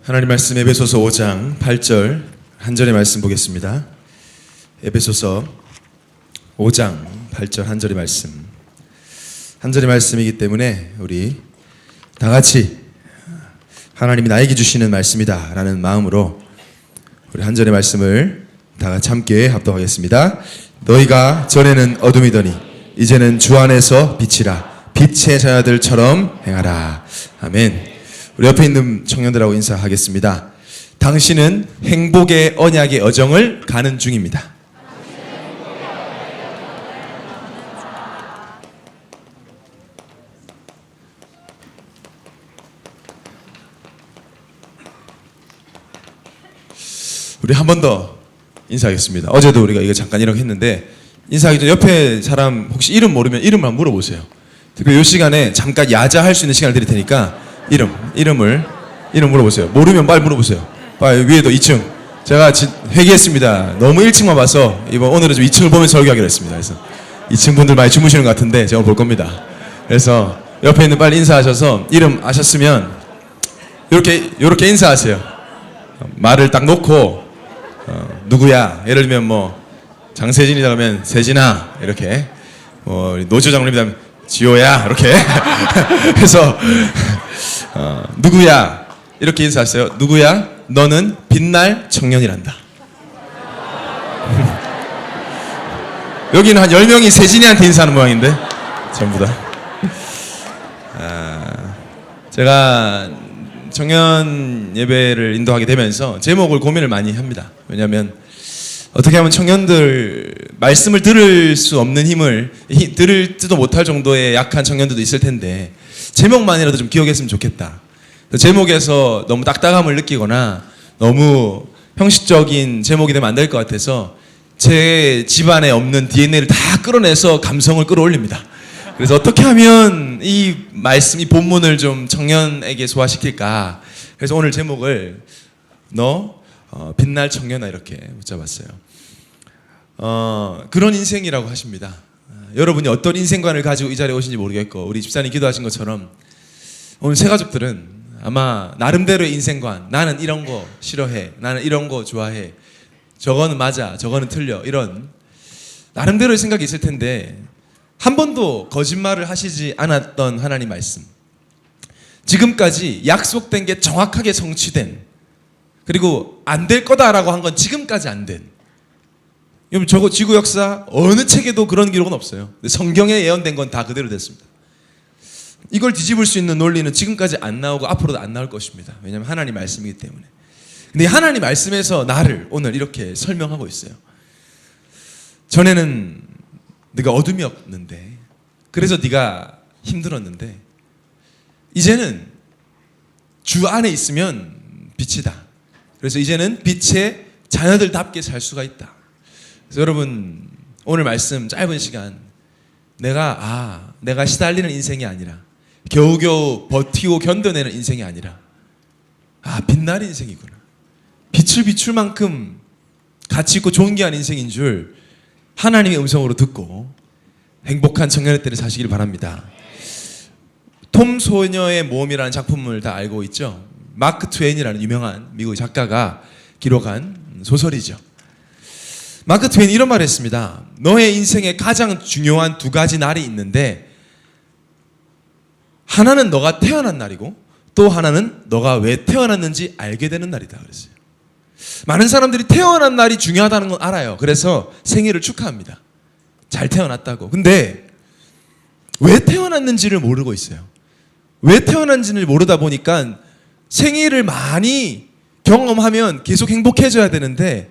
하나님 말씀 에베소서 5장 8절 한 절의 말씀 보겠습니다. 에베소서 5장 8절 한 절의 말씀. 한 절의 말씀이기 때문에 우리 다 같이 하나님이 나에게 주시는 말씀이다 라는 마음으로 우리 한 절의 말씀을 다 같이 함께 합독하겠습니다. 너희가 전에는 어둠이더니 이제는 주 안에서 빛이라. 빛의 자녀들처럼 행하라. 아멘. 우리 옆에 있는 청년들하고 인사하겠습니다. 당신은 행복의 언약의 여정을 가는 중입니다. 우리 한 번 더 인사하겠습니다. 어제도 우리가 이거 잠깐 이렇게 했는데 인사하기 전에 옆에 사람 혹시 이름 모르면 이름을 한번 물어보세요. 그리고 이 시간에 잠깐 야자할 수 있는 시간을 드릴 테니까 이름 물어보세요. 모르면 빨리 물어보세요. 빨리 위에도 2층. 제가 회개했습니다. 너무 1층만 봐서 오늘은 좀 2층을 보면서 설교하기로 했습니다. 그래서 2층 분들 많이 주무시는 것 같은데 제가 볼 겁니다. 그래서 옆에 있는 빨리 인사하셔서 이름 아셨으면 요렇게 인사하세요. 말을 딱 놓고 누구야? 예를 들면 장세진이다 그러면 세진아 이렇게 노조장님이다 지호야 이렇게 해서 누구야 이렇게 인사하세요. 누구야? 너는 빛날 청년이란다. 여기는 한 10명이 세진이한테 인사하는 모양인데 전부 다. 제가 청년 예배를 인도하게 되면서 제목을 고민을 많이 합니다. 왜냐하면 어떻게 하면 청년들 말씀을 들을 수 없는 힘을 들을지도 못할 정도의 약한 청년들도 있을 텐데 제목만이라도 좀 기억했으면 좋겠다. 제목에서 너무 딱딱함을 느끼거나 너무 형식적인 제목이 되면 안 될 것 같아서 제 집안에 없는 DNA를 다 끌어내서 감성을 끌어올립니다. 그래서 어떻게 하면 이 말씀, 이 본문을 좀 청년에게 소화시킬까. 그래서 오늘 제목을 빛날 청년아 이렇게 붙여봤어요. 그런 인생이라고 하십니다. 여러분이 어떤 인생관을 가지고 이 자리에 오신지 모르겠고 우리 집사님 기도하신 것처럼 오늘 새 가족들은 아마 나름대로의 인생관, 나는 이런 거 싫어해, 나는 이런 거 좋아해, 저거는 맞아, 저거는 틀려, 이런 나름대로의 생각이 있을 텐데 한 번도 거짓말을 하시지 않았던 하나님 말씀, 지금까지 약속된 게 정확하게 성취된, 그리고 안 될 거다라고 한 건 지금까지 안 된, 여러분 저거 지구 역사 어느 책에도 그런 기록은 없어요. 성경에 예언된 건 다 그대로 됐습니다. 이걸 뒤집을 수 있는 논리는 지금까지 안 나오고 앞으로도 안 나올 것입니다. 왜냐하면 하나님 말씀이기 때문에. 근데 하나님 말씀에서 나를 오늘 이렇게 설명하고 있어요. 전에는 네가 어둠이었는데, 그래서 네가 힘들었는데 이제는 주 안에 있으면 빛이다. 그래서 이제는 빛의 자녀들답게 살 수가 있다. 그래서 여러분 오늘 말씀 짧은 시간 내가 시달리는 인생이 아니라 겨우겨우 버티고 견뎌내는 인생이 아니라 빛날 인생이구나. 빛을 비출 만큼 가치 있고 존귀한 인생인 줄 하나님의 음성으로 듣고 행복한 청년의 때를 사시길 바랍니다. 톰 소녀의 모험이라는 작품을 다 알고 있죠. 마크 트웨인이라는 유명한 미국 작가가 기록한 소설이죠. 마크 트웨인이 이런 말을 했습니다. 너의 인생에 가장 중요한 두 가지 날이 있는데 하나는 너가 태어난 날이고 또 하나는 너가 왜 태어났는지 알게 되는 날이다 그랬어요. 많은 사람들이 태어난 날이 중요하다는 건 알아요. 그래서 생일을 축하합니다. 잘 태어났다고. 근데 왜 태어났는지를 모르고 있어요. 왜 태어났는지를 모르다 보니까 생일을 많이 경험하면 계속 행복해져야 되는데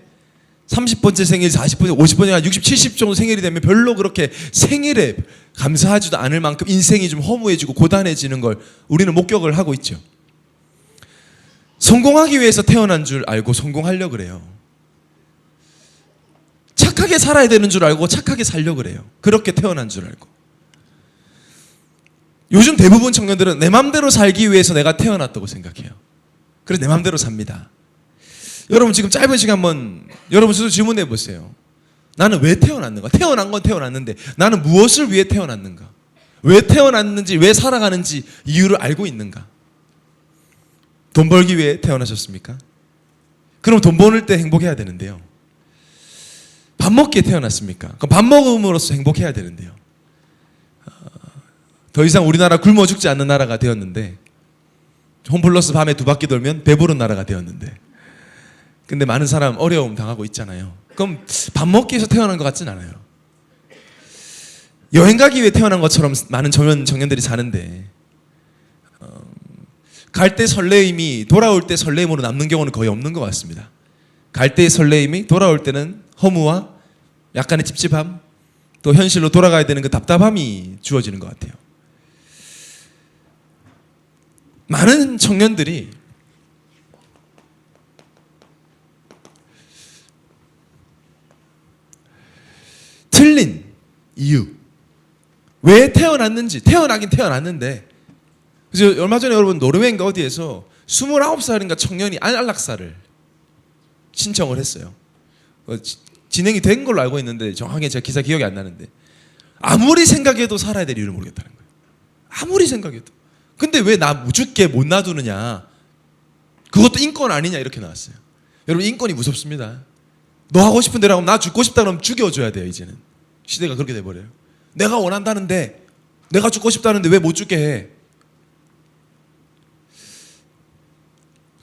30번째 생일, 40번째, 50번째, 60, 70 정도 생일이 되면 별로 그렇게 생일에 감사하지도 않을 만큼 인생이 좀 허무해지고 고단해지는 걸 우리는 목격을 하고 있죠. 성공하기 위해서 태어난 줄 알고 성공하려고 그래요. 착하게 살아야 되는 줄 알고 착하게 살려고 그래요. 그렇게 태어난 줄 알고. 요즘 대부분 청년들은 내 맘대로 살기 위해서 내가 태어났다고 생각해요. 그래서 내 맘대로 삽니다. 여러분 지금 짧은 시간 한번 여러분 스스로 질문해 보세요. 나는 왜 태어났는가? 태어난 건 태어났는데 나는 무엇을 위해 태어났는가? 왜 태어났는지, 왜 살아가는지 이유를 알고 있는가? 돈 벌기 위해 태어나셨습니까? 그럼 돈 버는 때 행복해야 되는데요. 밥 먹기에 태어났습니까? 그럼 밥 먹음으로써 행복해야 되는데요. 더 이상 우리나라 굶어 죽지 않는 나라가 되었는데, 홈플러스 밤에 2바퀴 돌면 배부른 나라가 되었는데, 근데 많은 사람 어려움 당하고 있잖아요. 그럼 밥 먹기 위해서 태어난 것 같진 않아요. 여행 가기 위해 태어난 것처럼 많은 청년들이 사는데, 갈 때 설레임이 돌아올 때 설레임으로 남는 경우는 거의 없는 것 같습니다. 갈 때의 설레임이 돌아올 때는 허무와 약간의 찝찝함, 또 현실로 돌아가야 되는 그 답답함이 주어지는 것 같아요. 많은 청년들이 틀린 이유, 왜 태어났는지, 태어나긴 태어났는데, 그래서 얼마 전에 여러분 노르웨이인가 어디에서 29살인가 청년이 안락사를 신청을 했어요. 진행이 된 걸로 알고 있는데 정확하게 제가 기사 기억이 안 나는데, 아무리 생각해도 살아야 될 이유를 모르겠다는 거예요. 아무리 생각해도. 근데 왜 나 죽게 못 놔두느냐, 그것도 인권 아니냐, 이렇게 나왔어요. 여러분, 인권이 무섭습니다. 너 하고 싶은 대로 하면, 나 죽고 싶다 그러면 죽여줘야 돼요. 이제는 시대가 그렇게 돼버려요. 내가 원한다는데, 내가 죽고 싶다는데 왜 못 죽게 해?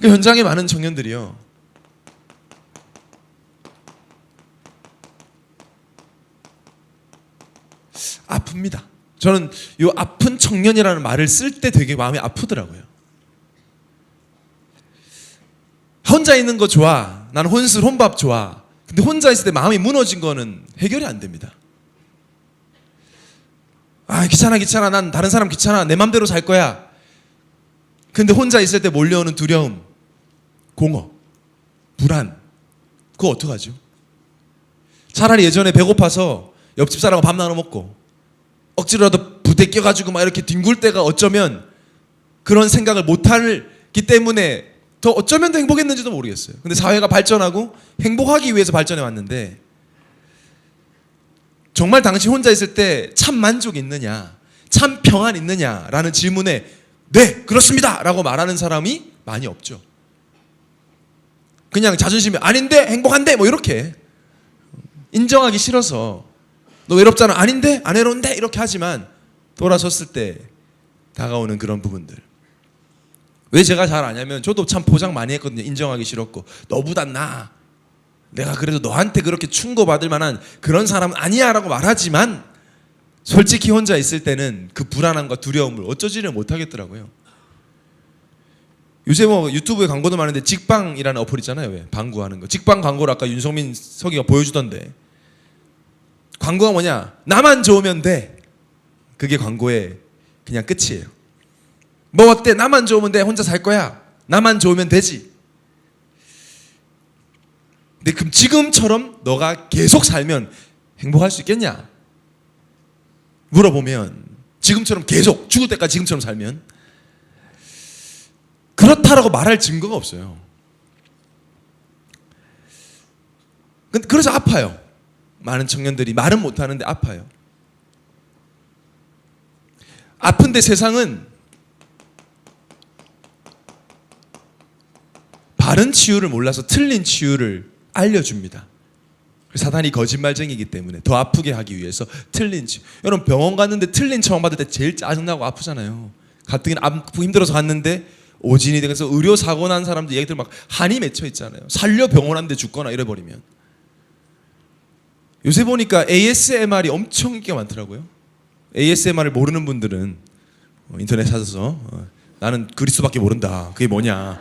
그 현장에 많은 청년들이요, 아픕니다. 저는 이 아픈 청년이라는 말을 쓸 때 되게 마음이 아프더라고요. 혼자 있는 거 좋아. 나는 혼술 혼밥 좋아. 근데 혼자 있을 때 마음이 무너진 거는 해결이 안 됩니다. 아, 귀찮아. 난 다른 사람 귀찮아. 내 맘대로 살 거야. 근데 혼자 있을 때 몰려오는 두려움, 공허, 불안, 그거 어떡하죠? 차라리 예전에 배고파서 옆집 사람하고 밥 나눠 먹고 억지로라도 부대껴가지고 막 이렇게 뒹굴 때가 어쩌면 그런 생각을 못하기 때문에 더 어쩌면 더 행복했는지도 모르겠어요. 근데 사회가 발전하고 행복하기 위해서 발전해 왔는데, 정말 당신 혼자 있을 때 참 만족 있느냐, 참 평안 있느냐라는 질문에 네, 그렇습니다 라고 말하는 사람이 많이 없죠. 그냥 자존심이 아닌데 행복한데 뭐 이렇게 인정하기 싫어서, 너 외롭잖아, 아닌데 안 외로운데 이렇게 하지만, 돌아섰을 때 다가오는 그런 부분들. 왜 제가 잘 아냐면, 저도 참 포장 많이 했거든요. 인정하기 싫었고, 너보단 나, 내가 그래도 너한테 그렇게 충고받을 만한 그런 사람은 아니야 라고 말하지만, 솔직히 혼자 있을 때는 그 불안함과 두려움을 어쩌지를 못하겠더라고요. 요새 뭐 유튜브에 광고도 많은데, 직방이라는 어플 있잖아요. 왜? 방구하는 거. 직방 광고를 아까 윤성민 서기가 보여주던데, 광고가 뭐냐, 나만 좋으면 돼. 그게 광고의 그냥 끝이에요. 뭐 어때, 나만 좋으면 돼, 혼자 살 거야, 나만 좋으면 되지. 근데 그럼 지금처럼 너가 계속 살면 행복할 수 있겠냐 물어보면, 지금처럼 계속 죽을 때까지 지금처럼 살면 그렇다라고 말할 증거가 없어요. 그래서 아파요. 많은 청년들이 말은 못하는데 아파요. 아픈데 세상은 바른 치유를 몰라서 틀린 치유를 알려줍니다. 사단이 거짓말쟁이기 때문에 더 아프게 하기 위해서 틀린 치유. 여러분, 병원 갔는데 틀린 처방 받을 때 제일 짜증나고 아프잖아요. 가뜩이나 아프고 힘들어서 갔는데 오진이 돼서 의료 사고 난 사람들 얘기들 막 한이 맺혀 있잖아요. 살려 병원 왔는데 죽거나 이래버리면. 요새 보니까 ASMR이 엄청 인기가 많더라고요. ASMR을 모르는 분들은 인터넷 찾아서 나는 그리스도밖에 모른다, 그게 뭐냐,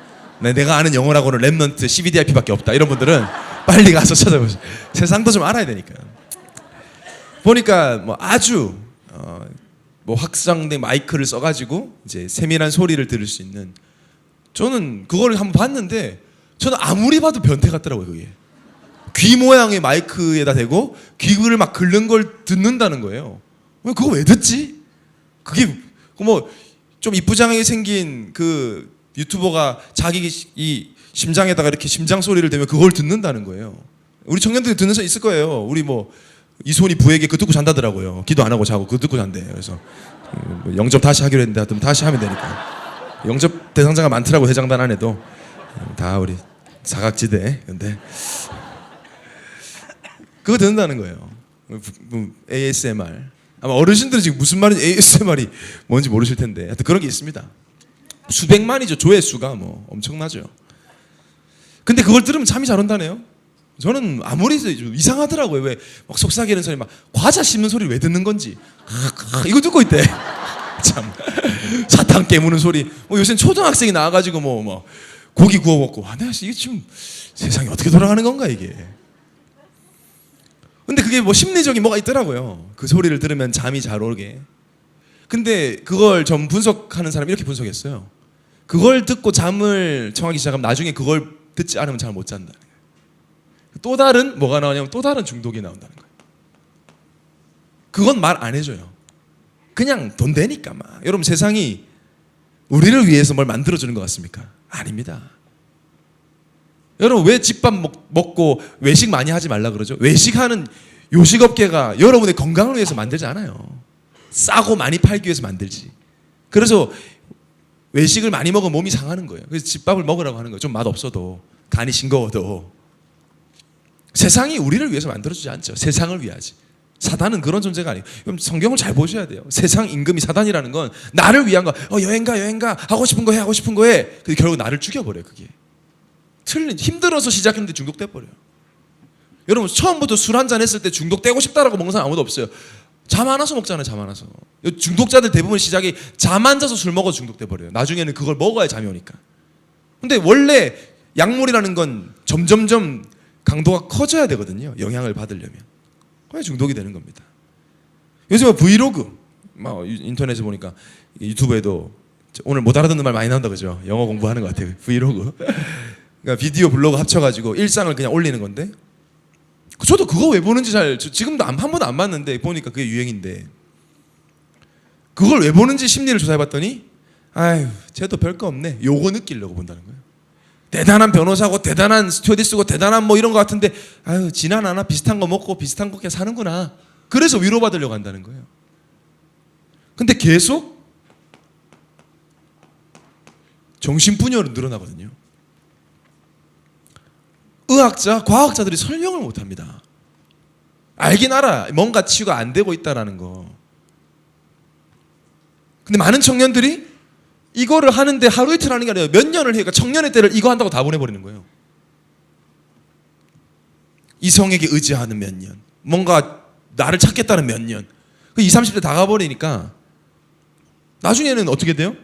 내가 아는 영어라고는 랩넌트 CBDIP밖에 없다, 이런 분들은 빨리 가서 찾아보세요. 세상도 좀 알아야 되니까요. 보니까 뭐 아주 뭐 확장된 마이크를 써가지고 이제 세밀한 소리를 들을 수 있는, 저는 그거를 한번 봤는데 저는 아무리 봐도 변태 같더라고요. 그게 귀 모양의 마이크에다 대고 귀를 막 긁는 걸 듣는다는 거예요. 왜 그거 왜 듣지? 그게 뭐 좀 이쁘장하게 생긴 그 유튜버가 자기 이 심장에다가 이렇게 심장 소리를 대면 그걸 듣는다는 거예요. 우리 청년들이 듣는 사람 있을 거예요. 우리 뭐 이손이 부에게 그거 듣고 잔다더라고요. 기도 안 하고 자고 그거 듣고 잔대. 그래서 영접 다시 하기로 했는데 하여튼 다시 하면 되니까. 영접 대상자가 많더라고 해장단 안에도 다 우리 사각지대. 근데 그거 듣는다는 거예요. ASMR. 아마 어르신들은 지금 무슨 말인지 ASMR이 뭔지 모르실 텐데 하여튼 그런 게 있습니다. 수백만이죠. 조회수가 뭐 엄청나죠. 근데 그걸 들으면 잠이 잘 온다네요. 저는 아무리 이상하더라고요. 왜 막 속삭이는 소리, 막 과자 씹는 소리 왜 듣는 건지 이거 듣고 있대. 참 사탕 깨무는 소리. 요새는 초등학생이 나와가지고 뭐 고기 구워 먹고. 내가 이게 지금 세상이 어떻게 돌아가는 건가 이게. 근데 그게 뭐 심리적인 뭐가 있더라고요. 그 소리를 들으면 잠이 잘 오게. 근데 그걸 좀 분석하는 사람이 이렇게 분석했어요. 그걸 듣고 잠을 청하기 시작하면 나중에 그걸 듣지 않으면 잠을 못 잔다. 또 다른 뭐가 나오냐면 또 다른 중독이 나온다는 거예요. 그건 말 안 해줘요. 그냥 돈 되니까 막. 여러분 세상이 우리를 위해서 뭘 만들어주는 것 같습니까? 아닙니다. 여러분 왜 집밥 먹고 외식 많이 하지 말라 그러죠? 외식하는 요식업계가 여러분의 건강을 위해서 만들지 않아요. 싸고 많이 팔기 위해서 만들지. 그래서 외식을 많이 먹으면 몸이 상하는 거예요. 그래서 집밥을 먹으라고 하는 거예요. 좀 맛없어도 간이 싱거워도. 세상이 우리를 위해서 만들어주지 않죠. 세상을 위하지. 사단은 그런 존재가 아니에요. 그럼 성경을 잘 보셔야 돼요. 세상 임금이 사단이라는 건 나를 위한 거. 여행 가 하고 싶은 거 해 하고 싶은 거 해. 근데 결국 나를 죽여버려요. 그게 힘들어서 시작했는데 중독돼 버려요. 여러분 처음부터 술 한잔 했을 때 중독되고 싶다라고 먹는 사람 아무도 없어요. 잠 안 와서 먹잖아요. 잠 안 와서. 중독자들 대부분 시작이 잠 안 자서 술 먹어 중독돼 버려요. 나중에는 그걸 먹어야 잠이 오니까. 근데 원래 약물이라는 건 점점점 강도가 커져야 되거든요. 영향을 받으려면. 그래 중독이 되는 겁니다. 요즘 브이로그 막 인터넷에 보니까 유튜브에도 오늘 못 알아듣는 말 많이 나온다 그죠? 영어 공부하는 것 같아요. 브이로그. 그러니까 비디오 블로그 합쳐가지고 일상을 그냥 올리는 건데 저도 그거 왜 보는지 지금도 한 번도 안 봤는데 보니까 그게 유행인데 그걸 왜 보는지 심리를 조사해봤더니 아유 쟤도 별거 없네 요거 느끼려고 본다는 거예요. 대단한 변호사고 대단한 스튜어디스고 대단한 뭐 이런 거 같은데 아유 지나나나 비슷한 거 먹고 비슷한 거 그냥 사는구나. 그래서 위로받으려고 한다는 거예요. 근데 계속 정신분열은 늘어나거든요. 의학자, 과학자들이 설명을 못합니다. 알긴 알아. 뭔가 치유가 안 되고 있다는 거. 근데 많은 청년들이 이거를 하는데 하루 이틀 하는 게 아니라 몇 년을 해요. 그러니까 청년의 때를 이거 한다고 다 보내버리는 거예요. 이성에게 의지하는 몇 년. 뭔가 나를 찾겠다는 몇 년. 20, 30대 다 가버리니까 나중에는 어떻게 돼요?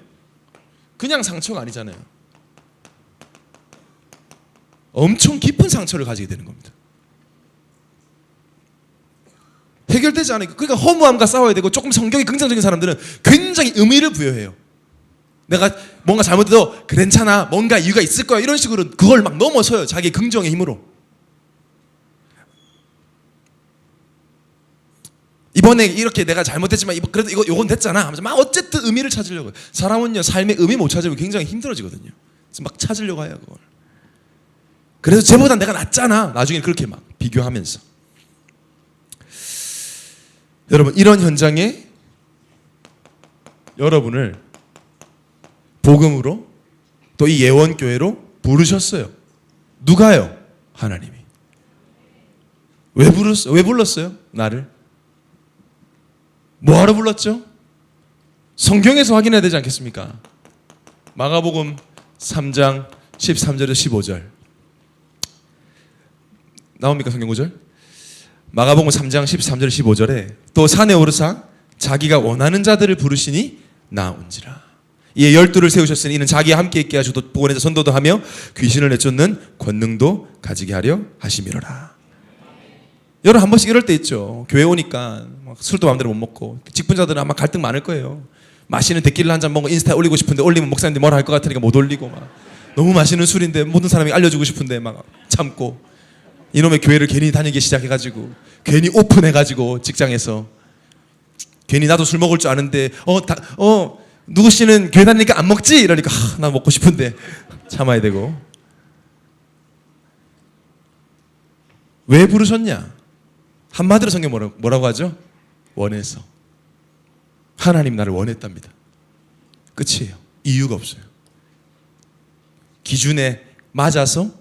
그냥 상처가 아니잖아요. 엄청 깊은 상처를 가지게 되는 겁니다. 해결되지 않으니까. 그러니까 허무함과 싸워야 되고 조금 성격이 긍정적인 사람들은 굉장히 의미를 부여해요. 내가 뭔가 잘못해도 괜찮아 뭔가 이유가 있을 거야 이런 식으로 그걸 막 넘어서요. 자기의 긍정의 힘으로. 이번에 이렇게 내가 잘못했지만 그래도 이건 됐잖아 하면서 막 어쨌든 의미를 찾으려고 해요. 사람은요 삶의 의미 못 찾으면 굉장히 힘들어지거든요. 그래서 막 찾으려고 해요 그걸. 그래서 쟤보다 내가 낫잖아. 나중에 그렇게 막 비교하면서. 여러분 이런 현장에 여러분을 복음으로 또 이 예원교회로 부르셨어요. 누가요? 하나님이. 왜 불렀어요? 나를? 뭐하러 불렀죠? 성경에서 확인해야 되지 않겠습니까? 마가복음 3장 13절에서 15절 나옵니까 성경 구절? 마가복음 3장 13절 15절에 또 산에 오르사 자기가 원하는 자들을 부르시니 나온지라. 이에 12를 세우셨으니 이는 자기와 함께 있게 하시고 복원해서 선도도 하며 귀신을 내쫓는 권능도 가지게 하려 하심이로라. 여러분 한 번씩 이럴 때 있죠. 교회 오니까 막 술도 마음대로 못 먹고 직분자들은 아마 갈등 많을 거예요. 마시는 데킬라 한 잔 먹고 인스타에 올리고 싶은데 올리면 목사님들이 뭐라 할 것 같으니까 못 올리고 막 너무 마시는 술인데 모든 사람이 알려주고 싶은데 막 참고 이놈의 교회를 괜히 다니기 시작해가지고 괜히 오픈해가지고 직장에서 괜히 나도 술 먹을 줄 아는데 누구 씨는 교회 다니니까 안 먹지? 이러니까 나 먹고 싶은데 참아야 되고. 왜 부르셨냐? 한마디로 성경 뭐라고 하죠? 원해서. 하나님 나를 원했답니다. 끝이에요. 이유가 없어요. 기준에 맞아서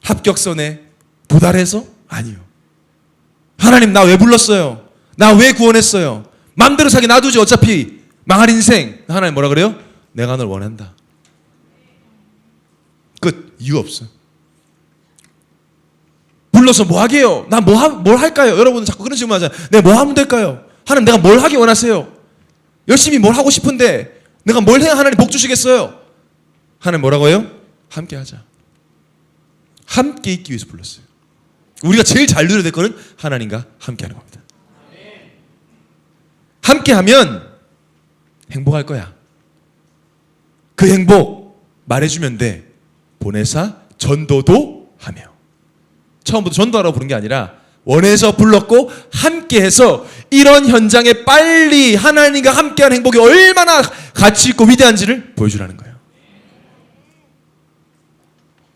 합격선에 도달해서? 아니요. 하나님 나 왜 불렀어요? 나 왜 구원했어요? 마음대로 살게 놔두지 어차피 망할 인생. 하나님 뭐라 그래요? 내가 널 원한다. 끝. 이유 없어. 불러서 뭐 하게요? 나 뭘 할까요? 여러분은 자꾸 그런 질문 하잖아요. 내가 뭐 하면 될까요? 하나님 내가 뭘 하기 원하세요? 열심히 뭘 하고 싶은데 내가 뭘 해야 하나님 복 주시겠어요? 하나님 뭐라고 해요? 함께 하자. 함께 있기 위해서 불렀어요. 우리가 제일 잘 누려야 될 거는 하나님과 함께 하는 겁니다. 함께 하면 행복할 거야. 그 행복 말해주면 돼. 보내사 전도도 하며. 처음부터 전도하라고 부른 게 아니라 원해서 불렀고 함께해서 이런 현장에 빨리 하나님과 함께하는 행복이 얼마나 가치 있고 위대한지를 보여주라는 거예요.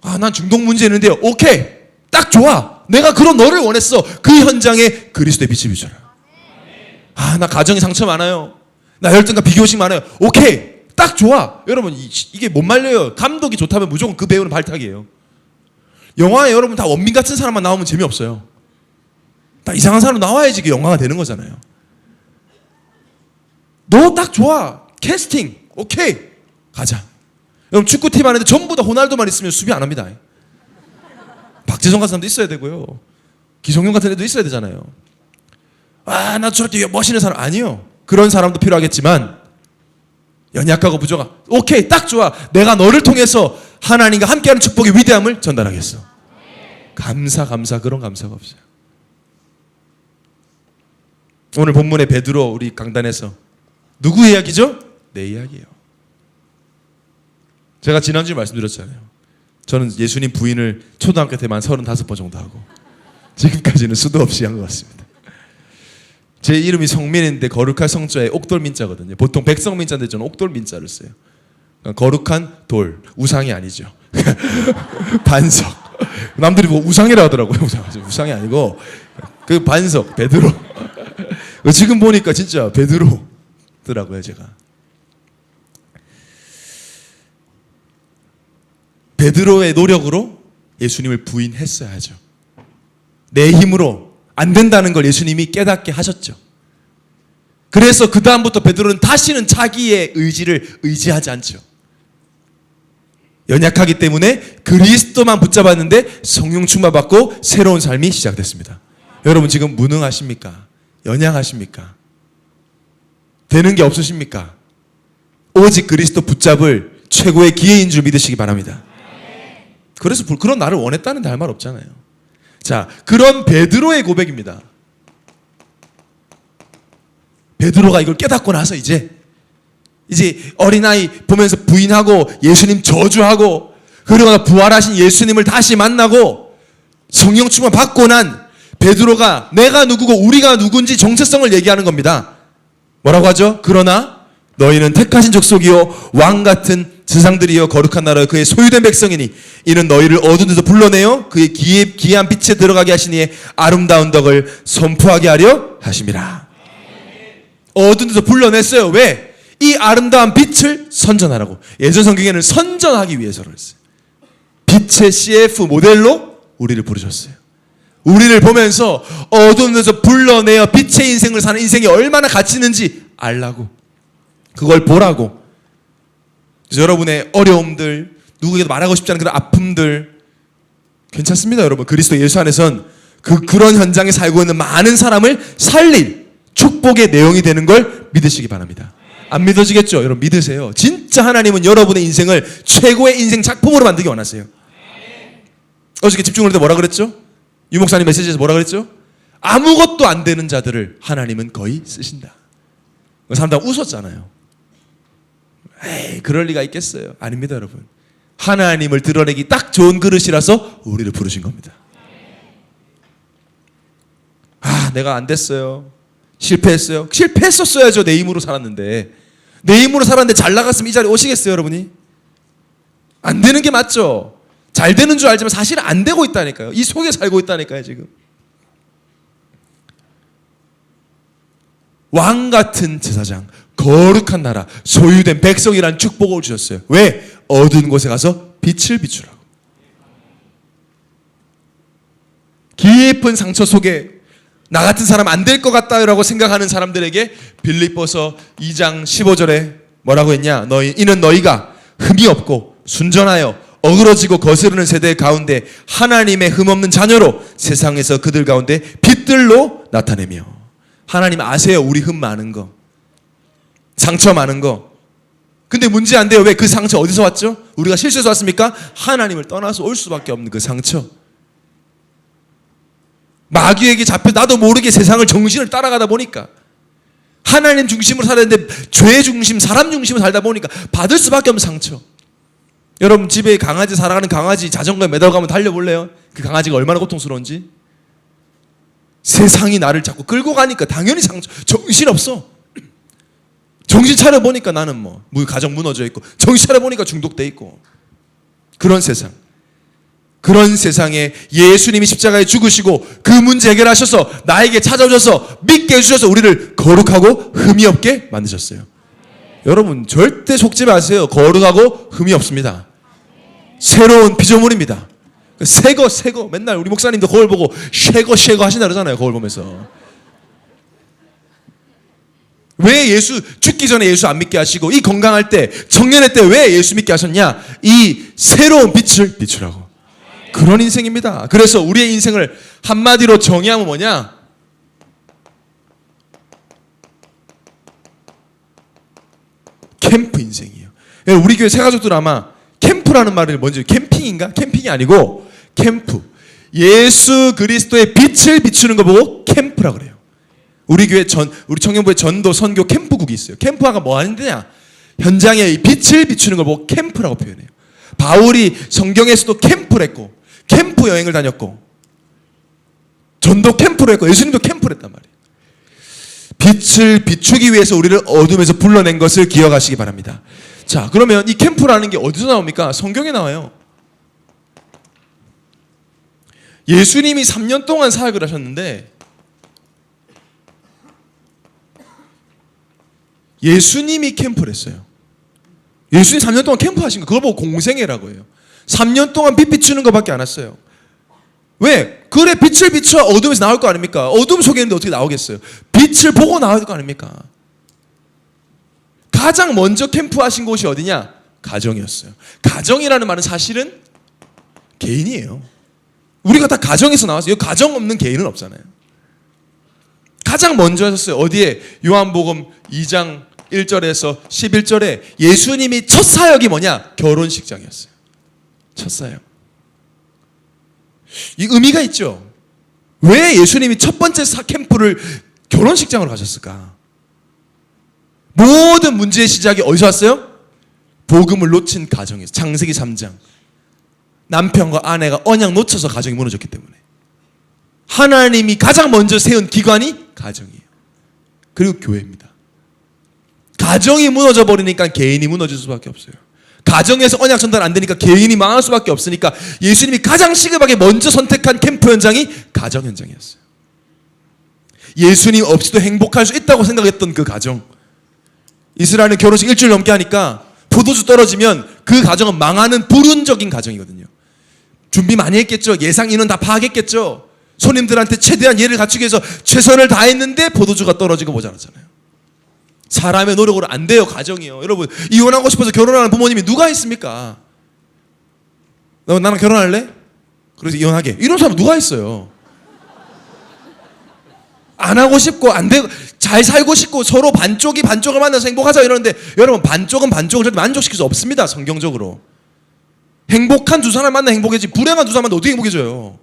아, 난 중독 문제 있는데요. 오케이, 딱 좋아. 내가 그런 너를 원했어. 그 현장에 그리스도의 빛을 비춰라. 아, 나 가정에 상처 많아요. 나 열등과 비교심 많아요. 오케이, 딱 좋아. 여러분 이게 못 말려요. 감독이 좋다면 무조건 그 배우는 발탁이에요. 영화에 여러분 다 원빈 같은 사람만 나오면 재미없어요. 다 이상한 사람 나와야지 이게 영화가 되는 거잖아요. 너 딱 좋아. 캐스팅 오케이, 가자. 여러분 축구팀 안에 전부 다 호날두만 있으면 수비 안 합니다. 박재성 같은 사람도 있어야 되고요. 기성용 같은 애도 있어야 되잖아요. 아, 나 저렇게 멋있는 사람 아니요. 그런 사람도 필요하겠지만 연약하고 부족한 오케이, 딱 좋아. 내가 너를 통해서 하나님과 함께하는 축복의 위대함을 전달하겠어. 감사 그런 감사가 없어요. 오늘 본문의 베드로 우리 강단에서 누구 이야기죠? 내 이야기예요. 제가 지난주에 말씀드렸잖아요. 저는 예수님 부인을 초등학교 때만 35번 정도 하고 지금까지는 수도 없이 한 것 같습니다. 제 이름이 성민인데 거룩한 성자에 옥돌민자거든요. 보통 백성민자인데 저는 옥돌민자를 써요. 거룩한 돌, 우상이 아니죠. 반석. 남들이 보고 우상이라 하더라고요. 우상이 아니고 그 반석, 베드로. 지금 보니까 진짜 베드로더라고요, 제가. 베드로의 노력으로 예수님을 부인했어야죠. 내 힘으로 안 된다는 걸 예수님이 깨닫게 하셨죠. 그래서 그 다음부터 베드로는 다시는 자기의 의지를 의지하지 않죠. 연약하기 때문에 그리스도만 붙잡았는데 성령 충만 받고 새로운 삶이 시작됐습니다. 여러분 지금 무능하십니까? 연약하십니까? 되는 게 없으십니까? 오직 그리스도 붙잡을 최고의 기회인 줄 믿으시기 바랍니다. 그래서 그런 나를 원했다는데 할 말 없잖아요. 자, 그런 베드로의 고백입니다. 베드로가 이걸 깨닫고 나서 이제 어린아이 보면서 부인하고 예수님 저주하고 그러다가 부활하신 예수님을 다시 만나고 성령 충만 받고 난 베드로가 내가 누구고 우리가 누군지 정체성을 얘기하는 겁니다. 뭐라고 하죠? 그러나 너희는 택하신 족속이요 왕 같은 지상들이여 거룩한 나라여 그의 소유된 백성이니 이는 너희를 어두운 데서 불러내어 그의 기이한 빛에 들어가게 하시니 아름다운 덕을 선포하게 하려 하심이라. 어두운 데서 불러냈어요. 왜? 이 아름다운 빛을 선전하라고. 예전 성경에는 선전하기 위해서로 했어요. 빛의 CF 모델로 우리를 부르셨어요. 우리를 보면서 어두운 데서 불러내어 빛의 인생을 사는 인생이 얼마나 가치 있는지 알라고. 그걸 보라고. 그래서 여러분의 어려움들, 누구에게도 말하고 싶지 않은 그런 아픔들 괜찮습니다, 여러분. 그리스도 예수 안에선 그런 현장에 살고 있는 많은 사람을 살릴 축복의 내용이 되는 걸 믿으시기 바랍니다. 안 믿어지겠죠? 여러분 믿으세요. 진짜 하나님은 여러분의 인생을 최고의 인생 작품으로 만들기 원하세요. 어저께 집중을 할 때 뭐라 그랬죠? 유 목사님 메시지에서 뭐라 그랬죠? 아무것도 안 되는 자들을 하나님은 거의 쓰신다. 사람들 웃었잖아요. 에이, 그럴 리가 있겠어요. 아닙니다, 여러분. 하나님을 드러내기 딱 좋은 그릇이라서 우리를 부르신 겁니다. 아, 내가 안 됐어요. 실패했어요. 실패했었어야죠. 내 힘으로 살았는데. 내 힘으로 살았는데 잘 나갔으면 이 자리에 오시겠어요, 여러분이? 안 되는 게 맞죠. 잘 되는 줄 알지만 사실 안 되고 있다니까요. 이 속에 살고 있다니까요, 지금. 왕 같은 제사장, 거룩한 나라, 소유된 백성이라는 축복을 주셨어요. 왜? 어두운 곳에 가서 빛을 비추라고. 깊은 상처 속에 나 같은 사람 안 될 것 같다라고 생각하는 사람들에게 빌립보서 2장 15절에 뭐라고 했냐? 이는 너희가 흠이 없고 순전하여 어그러지고 거스르는 세대 가운데 하나님의 흠없는 자녀로 세상에서 그들 가운데 빛들로 나타내며. 하나님 아세요? 우리 흠 많은 거, 상처 많은 거. 근데 문제 안 돼요. 왜? 그 상처 어디서 왔죠? 우리가 실수해서 왔습니까? 하나님을 떠나서 올 수밖에 없는 그 상처. 마귀에게 잡혀 나도 모르게 세상을 정신을 따라가다 보니까, 하나님 중심으로 살아야 되는데 죄 중심, 사람 중심으로 살다 보니까 받을 수밖에 없는 상처. 여러분 집에 강아지, 살아가는 강아지 자전거에 매달고 가면 달려볼래요? 그 강아지가 얼마나 고통스러운지. 세상이 나를 자꾸 끌고 가니까 당연히 상처. 정신없어. 정신 차려보니까 나는 가정 무너져 있고, 정신 차려보니까 중독돼 있고. 그런 세상. 그런 세상에 예수님이 십자가에 죽으시고 그 문제 해결하셔서 나에게 찾아오셔서 믿게 해주셔서 우리를 거룩하고 흠이 없게 만드셨어요. 여러분 절대 속지 마세요. 거룩하고 흠이 없습니다. 새로운 피조물입니다. 새거 맨날 우리 목사님도 거울 보고 쉐거 하신다 그러잖아요. 거울 보면서. 왜 예수 죽기 전에 예수 안 믿게 하시고 이 건강할 때, 청년의 때 왜 예수 믿게 하셨냐? 이 새로운 빛을 비추라고. 그런 인생입니다. 그래서 우리의 인생을 한마디로 정의하면 뭐냐? 캠프 인생이에요. 우리 교회 새가족들 아마 캠프라는 말을 먼저, 캠핑인가? 캠핑이 아니고 캠프. 예수 그리스도의 빛을 비추는 거 보고 캠프라고 그래요. 우리 교회 우리 청년부의 전도 선교 캠프국이 있어요. 캠프가 뭐 하는 데냐? 현장에 이 빛을 비추는 걸 보고 캠프라고 표현해요. 바울이 성경에서도 캠프를 했고, 캠프 여행을 다녔고, 전도 캠프를 했고, 예수님도 캠프를 했단 말이에요. 빛을 비추기 위해서 우리를 어둠에서 불러낸 것을 기억하시기 바랍니다. 자, 그러면 이 캠프라는 게 어디서 나옵니까? 성경에 나와요. 예수님이 3년 동안 사역을 하셨는데, 예수님이 캠프를 했어요. 예수님 3년 동안 캠프 하신 거, 그걸 보고 공생애라고 해요. 3년 동안 빛 비추는 것밖에 안 했어요. 왜? 그래, 빛을 비춰 어둠에서 나올 거 아닙니까? 어둠 속에 있는데 어떻게 나오겠어요? 빛을 보고 나올 거 아닙니까? 가장 먼저 캠프하신 곳이 어디냐? 가정이었어요. 가정이라는 말은 사실은 개인이에요. 우리가 다 가정에서 나왔어요. 가정 없는 개인은 없잖아요. 가장 먼저 하셨어요. 어디에? 요한복음 2장 1절에서 11절에 예수님이 첫 사역이 뭐냐? 결혼식장이었어요. 첫 사역. 이 의미가 있죠. 왜 예수님이 첫 번째 캠프를 결혼식장으로 가셨을까? 모든 문제의 시작이 어디서 왔어요? 복음을 놓친 가정에서. 창세기 3장. 남편과 아내가 언약 놓쳐서 가정이 무너졌기 때문에. 하나님이 가장 먼저 세운 기관이 가정이에요. 그리고 교회입니다. 가정이 무너져 버리니까 개인이 무너질 수밖에 없어요. 가정에서 언약 전달 안 되니까 개인이 망할 수밖에 없으니까 예수님이 가장 시급하게 먼저 선택한 캠프 현장이 가정 현장이었어요. 예수님 없이도 행복할 수 있다고 생각했던 그 가정. 이스라엘은 결혼식 일주일 넘게 하니까 포도주 떨어지면 그 가정은 망하는 불운적인 가정이거든요. 준비 많이 했겠죠. 예상 인원 다 파악했겠죠. 손님들한테 최대한 예를 갖추기 위해서 최선을 다했는데 포도주가 떨어지고 모자랐잖아요. 사람의 노력으로 안 돼요. 가정이요. 여러분, 이혼하고 싶어서 결혼하는 부모님이 누가 있습니까? 너 나랑 결혼할래? 그래서 이혼하게. 이런 사람 누가 있어요? 안 하고 싶고 안 되고 잘 살고 싶고 서로 반쪽이 반쪽을 만나서 행복하자 이러는데, 여러분 반쪽은 반쪽을 절대 만족시킬 수 없습니다. 성경적으로. 행복한 두 사람 만나 행복해지, 불행한 두 사람 만나 어떻게 행복해져요?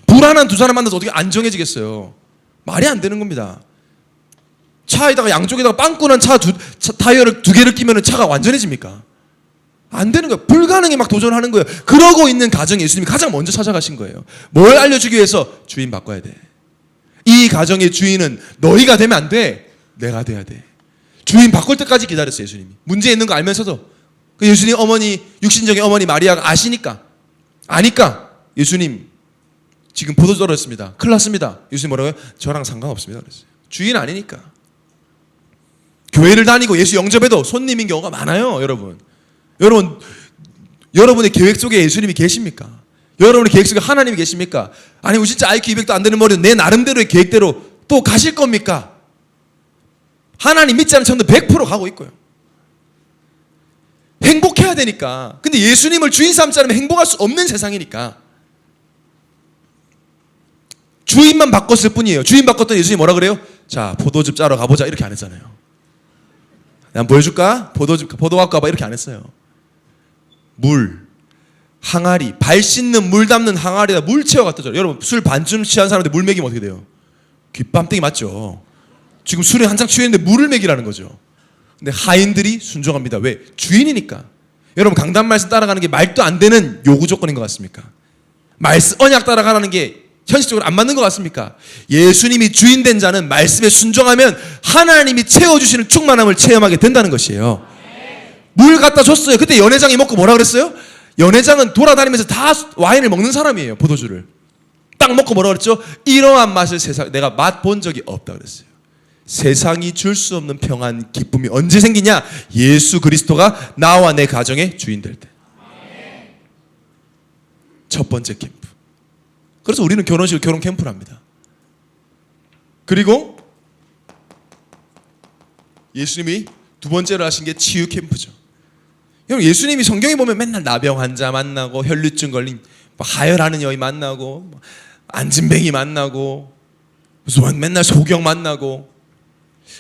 불안한 두 사람 만나서 어떻게 안정해지겠어요? 말이 안 되는 겁니다. 차에다가 양쪽에다가 빵꾸난 타이어를 두 개를 끼면 차가 완전해집니까? 안 되는 거예요. 불가능에 막 도전하는 거예요. 그러고 있는 가정에 예수님이 가장 먼저 찾아가신 거예요. 뭘 알려주기 위해서? 주인 바꿔야 돼. 이 가정의 주인은 너희가 되면 안 돼. 내가 돼야 돼. 주인 바꿀 때까지 기다렸어요. 예수님이. 문제 있는 거 알면서도. 그 예수님 어머니, 육신적인 어머니 마리아가 아니까 예수님 지금 포도주 떨어졌습니다. 큰일 났습니다. 예수님 뭐라고요? 저랑 상관없습니다. 그랬어요. 주인 아니니까. 교회를 다니고 예수 영접해도 손님인 경우가 많아요. 여러분 여러분의 계획 속에 예수님이 계십니까? 여러분의 계획 속에 하나님이 계십니까? 아니면 진짜 IQ 200도 안 되는 머리는 내 나름대로의 계획대로 또 가실 겁니까? 하나님 믿지 않은 청도 100% 가고 있고요. 행복해야 되니까. 근데 예수님을 주인 삼지 않으면 행복할 수 없는 세상이니까. 주인만 바꿨을 뿐이에요. 주인 바꿨더니 예수님이 뭐라 그래요? 자, 포도즙 짜러 가보자. 이렇게 안 했잖아요. 난 보여줄까? 포도 갖고 와봐. 이렇게 안 했어요. 물, 항아리, 발 씻는 물 담는 항아리에다 물 채워 갖다 줘요. 여러분, 술 반쯤 취한 사람한테 물 먹이면 어떻게 돼요? 귓밤땡이 맞죠? 지금 술에 한창 취했는데 물을 먹이라는 거죠. 근데 하인들이 순종합니다. 왜? 주인이니까. 여러분, 강단 말씀 따라가는 게 말도 안 되는 요구 조건인 것 같습니까? 말씀 언약 따라가라는 게 현실적으로 안 맞는 것 같습니까? 예수님이 주인 된 자는 말씀에 순종하면 하나님이 채워주시는 충만함을 체험하게 된다는 것이에요. 물 갖다 줬어요. 그때 연회장이 먹고 뭐라 그랬어요? 연회장은 돌아다니면서 다 와인을 먹는 사람이에요. 포도주를 딱 먹고 뭐라 그랬죠? 이러한 맛을 내가 맛본 적이 없다 그랬어요. 세상이 줄 수 없는 평안, 기쁨이 언제 생기냐? 예수 그리스도가 나와 내 가정의 주인 될 때. 첫 번째 캠프. 그래서 우리는 결혼식을 결혼 캠프를 합니다. 그리고 예수님이 두 번째로 하신 게 치유 캠프죠. 여러분, 예수님이 성경에 보면 맨날 나병 환자 만나고 혈류증 걸린 하혈하는 여인 만나고 안진뱅이 만나고 무슨 맨날 소경 만나고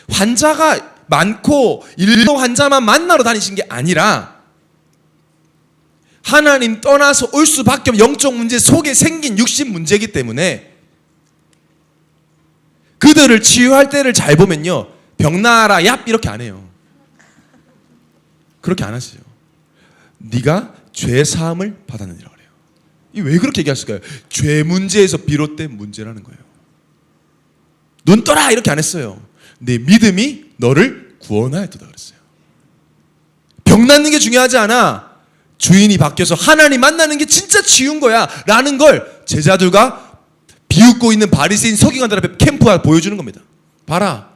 환자가 많고 일도 환자만 만나러 다니신 게 아니라 하나님 떠나서 올 수밖에 없는 영적 문제 속에 생긴 육신 문제이기 때문에 그들을 치유할 때를 잘 보면요, 병 나아라 얍 이렇게 안 해요. 그렇게 안 하세요. 네가 죄 사함을 받았느니라 그래요. 이 왜 그렇게 얘기하실까요? 죄 문제에서 비롯된 문제라는 거예요. 눈 떠라 이렇게 안 했어요. 내 믿음이 너를 구원하였다 그랬어요. 병 낫는 게 중요하지 않아. 주인이 바뀌어서 하나님 만나는 게 진짜 치유인 거야 라는 걸 제자들과 비웃고 있는 바리새인 서기관들 앞에 캠프가 보여주는 겁니다. 봐라.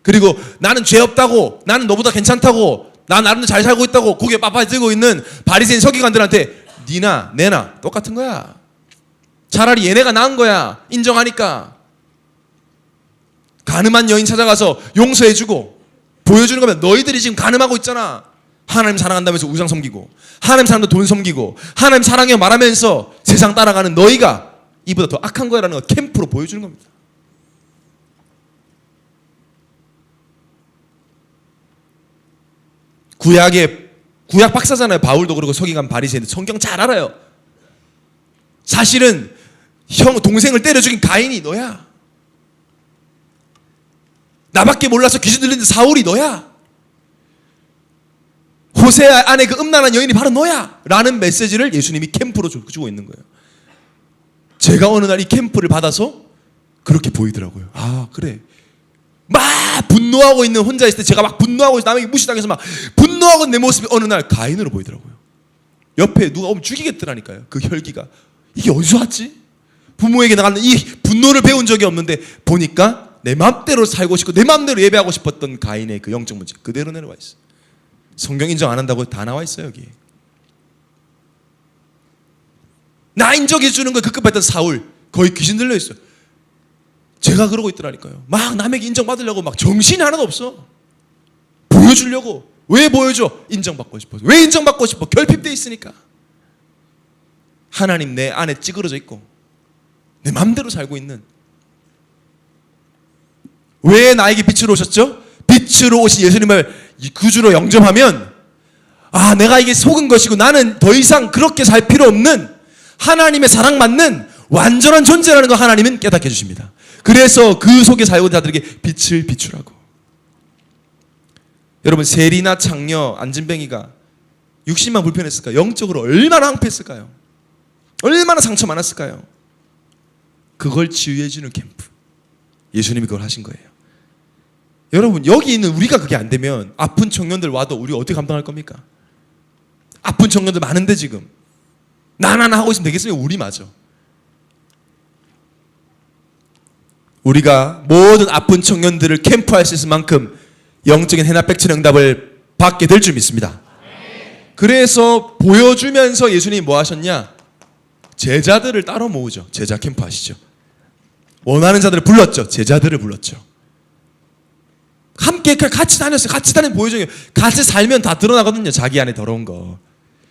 그리고 나는 죄 없다고, 나는 너보다 괜찮다고, 나 나름대로 잘 살고 있다고 고개 빳빳이 들고 있는 바리새인 서기관들한테 니나 내나 똑같은 거야. 차라리 얘네가 나은 거야. 인정하니까. 가늠한 여인 찾아가서 용서해주고 보여주는 거면 너희들이 지금 가늠하고 있잖아. 하나님 사랑한다면서 우상 섬기고 하나님 사랑도 돈 섬기고 하나님 사랑해 말하면서 세상 따라가는 너희가 이보다 더 악한 거야라는 걸 캠프로 보여주는 겁니다. 구약 박사잖아요. 바울도 그러고 서기관 바리새인도 성경 잘 알아요. 사실은 동생을 때려 죽인 가인이 너야. 나밖에 몰라서 귀신 들리는 사울이 너야. 호세아 안에 그 음란한 여인이 바로 너야 라는 메시지를 예수님이 캠프로 주고 있는 거예요. 제가 어느 날 이 캠프를 받아서 그렇게 보이더라고요. 아 그래, 막 분노하고 있는 혼자 있을 때 제가 막 분노하고 남에게 무시당해서 막 분노하고 있는 내 모습이 어느 날 가인으로 보이더라고요. 옆에 누가 오면 죽이겠더라니까요. 그 혈기가 이게 어디서 왔지? 부모에게 나가는 이 분노를 배운 적이 없는데 보니까 내 마음대로 살고 싶고 내 마음대로 예배하고 싶었던 가인의 그 영적 문제 그대로 내려와 있어. 성경 인정 안 한다고 다 나와 있어요 여기. 나 인정해 주는 거 급급했던 사울 거의 귀신 들려 있어요. 제가 그러고 있더라니까요. 막 남에게 인정받으려고 막 정신이 하나도 없어. 보여주려고. 왜 보여줘? 인정받고 싶어서. 왜 인정받고 싶어? 결핍돼 있으니까. 하나님 내 안에 찌그러져 있고 내 맘대로 살고 있는. 왜 나에게 빛으로 오셨죠? 빛으로 오신 예수님을 구주로 영접하면 아 내가 이게 속은 것이고 나는 더 이상 그렇게 살 필요 없는 하나님의 사랑받는 완전한 존재라는 걸 하나님은 깨닫게 해주십니다. 그래서 그 속에 살고 있는 자들에게 빛을 비추라고. 여러분 세리나 창녀 안진뱅이가 육신만 불편했을까요? 영적으로 얼마나 황폐했을까요? 얼마나 상처 많았을까요? 그걸 치유해주는 캠프. 예수님이 그걸 하신 거예요. 여러분 여기 있는 우리가 그게 안 되면 아픈 청년들 와도 우리가 어떻게 감당할 겁니까? 아픈 청년들 많은데 지금 나나나 하고 있으면 되겠어요? 우리 맞아. 우리가 모든 아픈 청년들을 캠프할 수 있을 만큼 영적인 해답 백천의 응답을 받게 될 줄 믿습니다. 그래서 보여주면서 예수님이 뭐 하셨냐? 제자들을 따로 모으죠. 제자 캠프 아시죠? 원하는 자들을 불렀죠. 제자들을 불렀죠. 함께 같이 다녔어요. 같이 다니면 보여줘요. 같이 살면 다 드러나거든요. 자기 안에 더러운 거.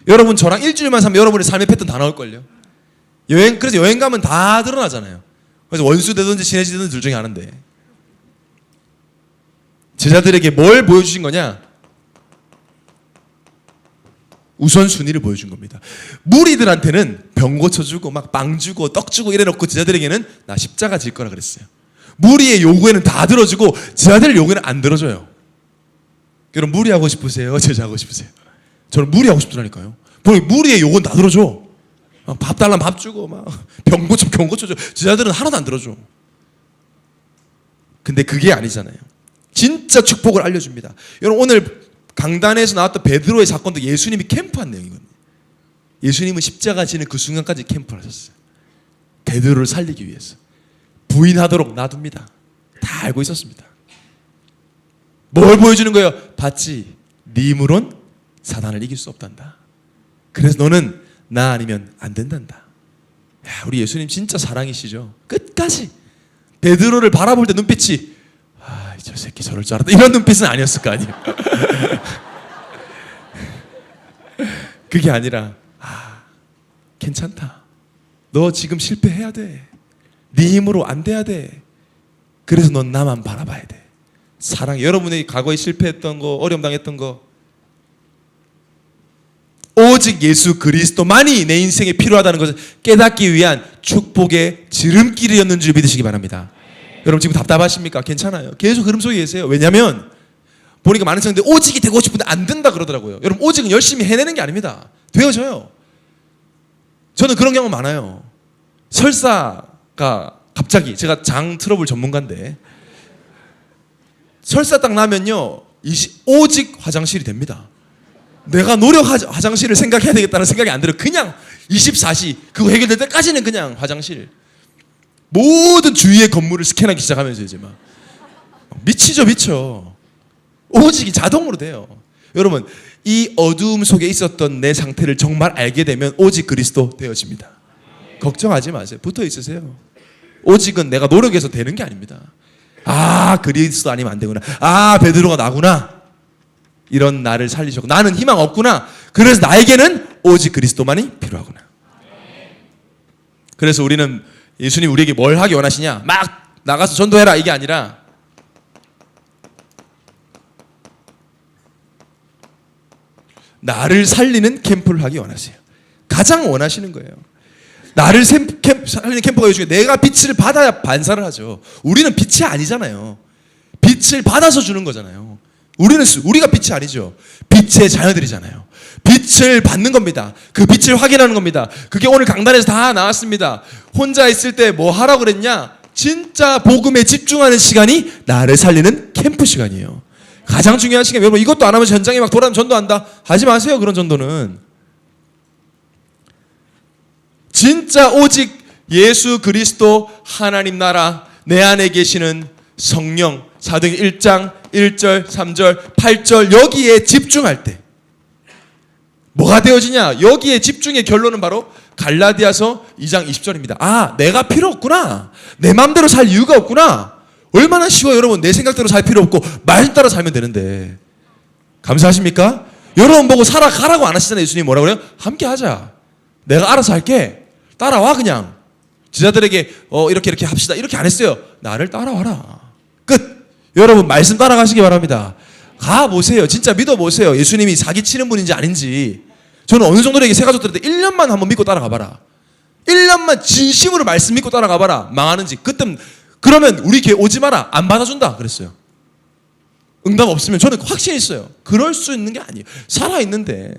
여러분 저랑 일주일만 살면 여러분의 삶의 패턴 다 나올걸요. 그래서 여행 가면 다 드러나잖아요. 그래서 원수 되든지 친해지든지 둘 중에 하나인데, 제자들에게 뭘 보여주신 거냐? 우선순위를 보여준 겁니다. 무리들한테는 병 고쳐주고 막 빵 주고 떡 주고 이래놓고 제자들에게는 나 십자가 질 거라 그랬어요. 무리의 요구에는 다 들어주고 제자들 요구에는 안 들어줘요. 여러분 무리하고 싶으세요? 제자하고 싶으세요? 저는 무리하고 싶더라니까요. 무리의 요구는 다 들어줘. 밥 달라면 밥 주고 막 병 고쳐줘. 제자들은 하나도 안 들어줘. 근데 그게 아니잖아요. 진짜 축복을 알려줍니다. 여러분 오늘 강단에서 나왔던 베드로의 사건도 예수님이 캠프한 내용이거든요. 예수님은 십자가 지는 그 순간까지 캠프를 하셨어요. 베드로를 살리기 위해서. 부인하도록 놔둡니다. 다 알고 있었습니다. 뭘 보여주는 거예요? 봤지? 네 힘으론 사단을 이길 수 없단다. 그래서 너는 나 아니면 안 된단다. 야, 우리 예수님 진짜 사랑이시죠? 끝까지 베드로를 바라볼 때 눈빛이 저 새끼 저럴 줄 알았다 이런 눈빛은 아니었을 거 아니에요. 그게 아니라 괜찮다. 너 지금 실패해야 돼. 네 힘으로 안 돼야 돼. 그래서 넌 나만 바라봐야 돼. 사랑해. 여러분이 과거에 실패했던 거, 어려움 당했던 거, 오직 예수 그리스도만이 내 인생에 필요하다는 것을 깨닫기 위한 축복의 지름길이었는 줄 믿으시기 바랍니다. 여러분 지금 답답하십니까? 괜찮아요. 계속 흐름 속에 계세요. 왜냐하면 보니까 많은 성도들 오직이 되고 싶은데 안 된다 그러더라고요. 여러분 오직은 열심히 해내는 게 아닙니다. 되어져요. 저는 그런 경우 많아요. 설사가 갑자기, 제가 장 트러블 전문가인데, 설사 딱 나면요 오직 화장실이 됩니다. 내가 화장실을 생각해야 되겠다는 생각이 안 들어요. 그냥 24시 그거 해결될 때까지는 그냥 화장실. 모든 주위의 건물을 스캔하기 시작하면서 이제 막 미치죠. 미쳐. 오직이 자동으로 돼요. 여러분 이 어두움 속에 있었던 내 상태를 정말 알게 되면 오직 그리스도 되어집니다. 걱정하지 마세요. 붙어 있으세요. 오직은 내가 노력해서 되는 게 아닙니다. 그리스도 아니면 안 되구나. 베드로가 나구나. 이런 나를 살리셨고 나는 희망 없구나. 그래서 나에게는 오직 그리스도만이 필요하구나. 그래서 우리는 예수님 우리에게 뭘 하기 원하시냐? 막 나가서 전도해라 이게 아니라 나를 살리는 캠프를 하기 원하세요. 가장 원하시는 거예요. 나를 살리는 캠프가 요즘에 내가 빛을 받아야 반사를 하죠. 우리는 빛이 아니잖아요. 빛을 받아서 주는 거잖아요. 우리가 빛이 아니죠. 빛의 자녀들이잖아요. 빛을 받는 겁니다. 그 빛을 확인하는 겁니다. 그게 오늘 강단에서 다 나왔습니다. 혼자 있을 때 뭐 하라고 그랬냐? 진짜 복음에 집중하는 시간이 나를 살리는 캠프 시간이에요. 가장 중요한 시간. 여러분 이것도 안 하면 현장에 막 돌아다니면 전도한다. 하지 마세요. 그런 전도는. 진짜 오직 예수 그리스도 하나님 나라 내 안에 계시는 성령 사도행 1장 1절 3절 8절 여기에 집중할 때 뭐가 되어지냐? 여기에 집중의 결론은 바로 갈라디아서 2장 20절입니다. 내가 필요 없구나. 내 마음대로 살 이유가 없구나. 얼마나 쉬워요. 여러분 내 생각대로 살 필요 없고 말씀 따라 살면 되는데. 감사하십니까? 여러분 보고 살아가라고 안 하시잖아요. 예수님 뭐라고 그래요? 함께 하자. 내가 알아서 할게. 따라와 그냥. 제자들에게 이렇게 합시다. 이렇게 안 했어요. 나를 따라와라. 끝. 여러분 말씀 따라가시기 바랍니다. 가보세요. 진짜 믿어보세요. 예수님이 사기치는 분인지 아닌지. 저는 어느 정도에게 새 가족들한테 1년만 한번 믿고 따라가봐라. 1년만 진심으로 말씀 믿고 따라가봐라. 망하는지. 그러면 우리 교회 오지 마라. 안 받아준다 그랬어요. 응답 없으면 저는 확신이 있어요. 그럴 수 있는 게 아니에요. 살아있는데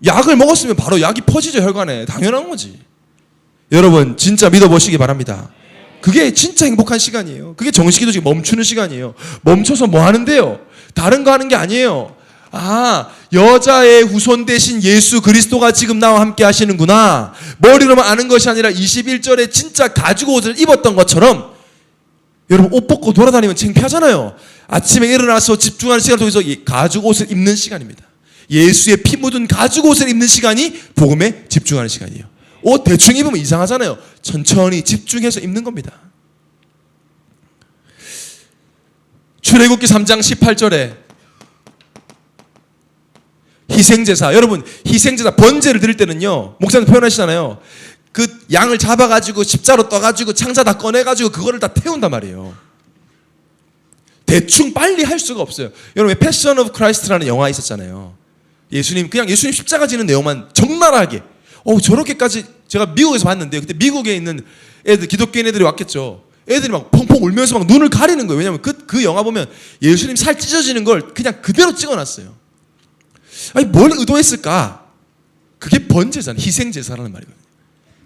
약을 먹었으면 바로 약이 퍼지죠. 혈관에. 당연한 거지. 여러분 진짜 믿어보시기 바랍니다. 그게 진짜 행복한 시간이에요. 그게 정식기도 지금 멈추는 시간이에요. 멈춰서 뭐 하는데요? 다른 거 하는 게 아니에요. 여자의 후손 대신 예수 그리스도가 지금 나와 함께 하시는구나. 머리로만 아는 것이 아니라 21절에 진짜 가죽 옷을 입었던 것처럼 여러분 옷 벗고 돌아다니면 창피하잖아요. 아침에 일어나서 집중하는 시간을 통해서 이 가죽 옷을 입는 시간입니다. 예수의 피 묻은 가죽 옷을 입는 시간이 복음에 집중하는 시간이에요. 옷 대충 입으면 이상하잖아요. 천천히 집중해서 입는 겁니다. 출애굽기 3장 18절에 희생제사, 여러분 희생제사 번제를 드릴 때는요, 목사님 표현하시잖아요. 그 양을 잡아가지고 십자로 떠가지고 창자 다 꺼내가지고 그거를 다 태운단 말이에요. 대충 빨리 할 수가 없어요. 여러분 패션 오브 크라이스트라는 영화 있었잖아요. 예수님 십자가 지는 내용만 적나라하게, 저렇게까지. 제가 미국에서 봤는데 그때 미국에 있는 애들, 기독교인 애들이 왔겠죠. 애들이 막 펑펑 울면서 막 눈을 가리는 거예요. 왜냐하면 그 영화 보면 예수님 살 찢어지는 걸 그냥 그대로 찍어놨어요. 아니 뭘 의도했을까? 그게 번제잖아요. 희생제사라는 말이거든요.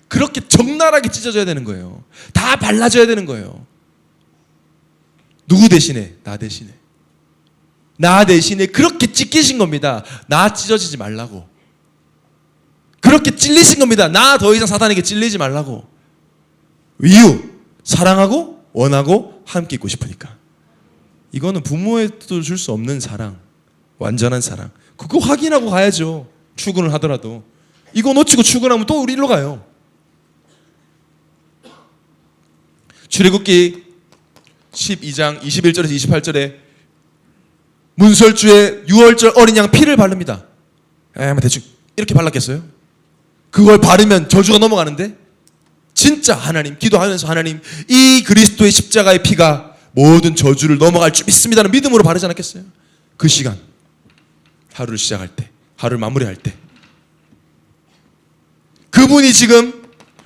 그렇게 적나라하게 찢어져야 되는 거예요. 다 발라져야 되는 거예요. 누구 대신에? 나 대신에. 나 대신에 그렇게 찢기신 겁니다. 나 찢어지지 말라고. 그렇게 찔리신 겁니다. 나 더 이상 사단에게 찔리지 말라고. 이유, 사랑하고 원하고 함께 있고 싶으니까. 이거는 부모에도 줄 수 없는 사랑, 완전한 사랑. 그거 확인하고 가야죠. 출근을 하더라도. 이거 놓치고 출근하면 또 우리 일로 가요. 출애굽기 12장 21절에서 28절에 문설주에 6월절 어린 양 피를 바릅니다. 대충 이렇게 발랐겠어요? 그걸 바르면 저주가 넘어가는데, 진짜 하나님, 기도하면서 하나님, 이 그리스도의 십자가의 피가 모든 저주를 넘어갈 줄 믿습니다는 믿음으로 바르지 않았겠어요? 그 시간, 하루를 시작할 때, 하루를 마무리할 때, 그분이 지금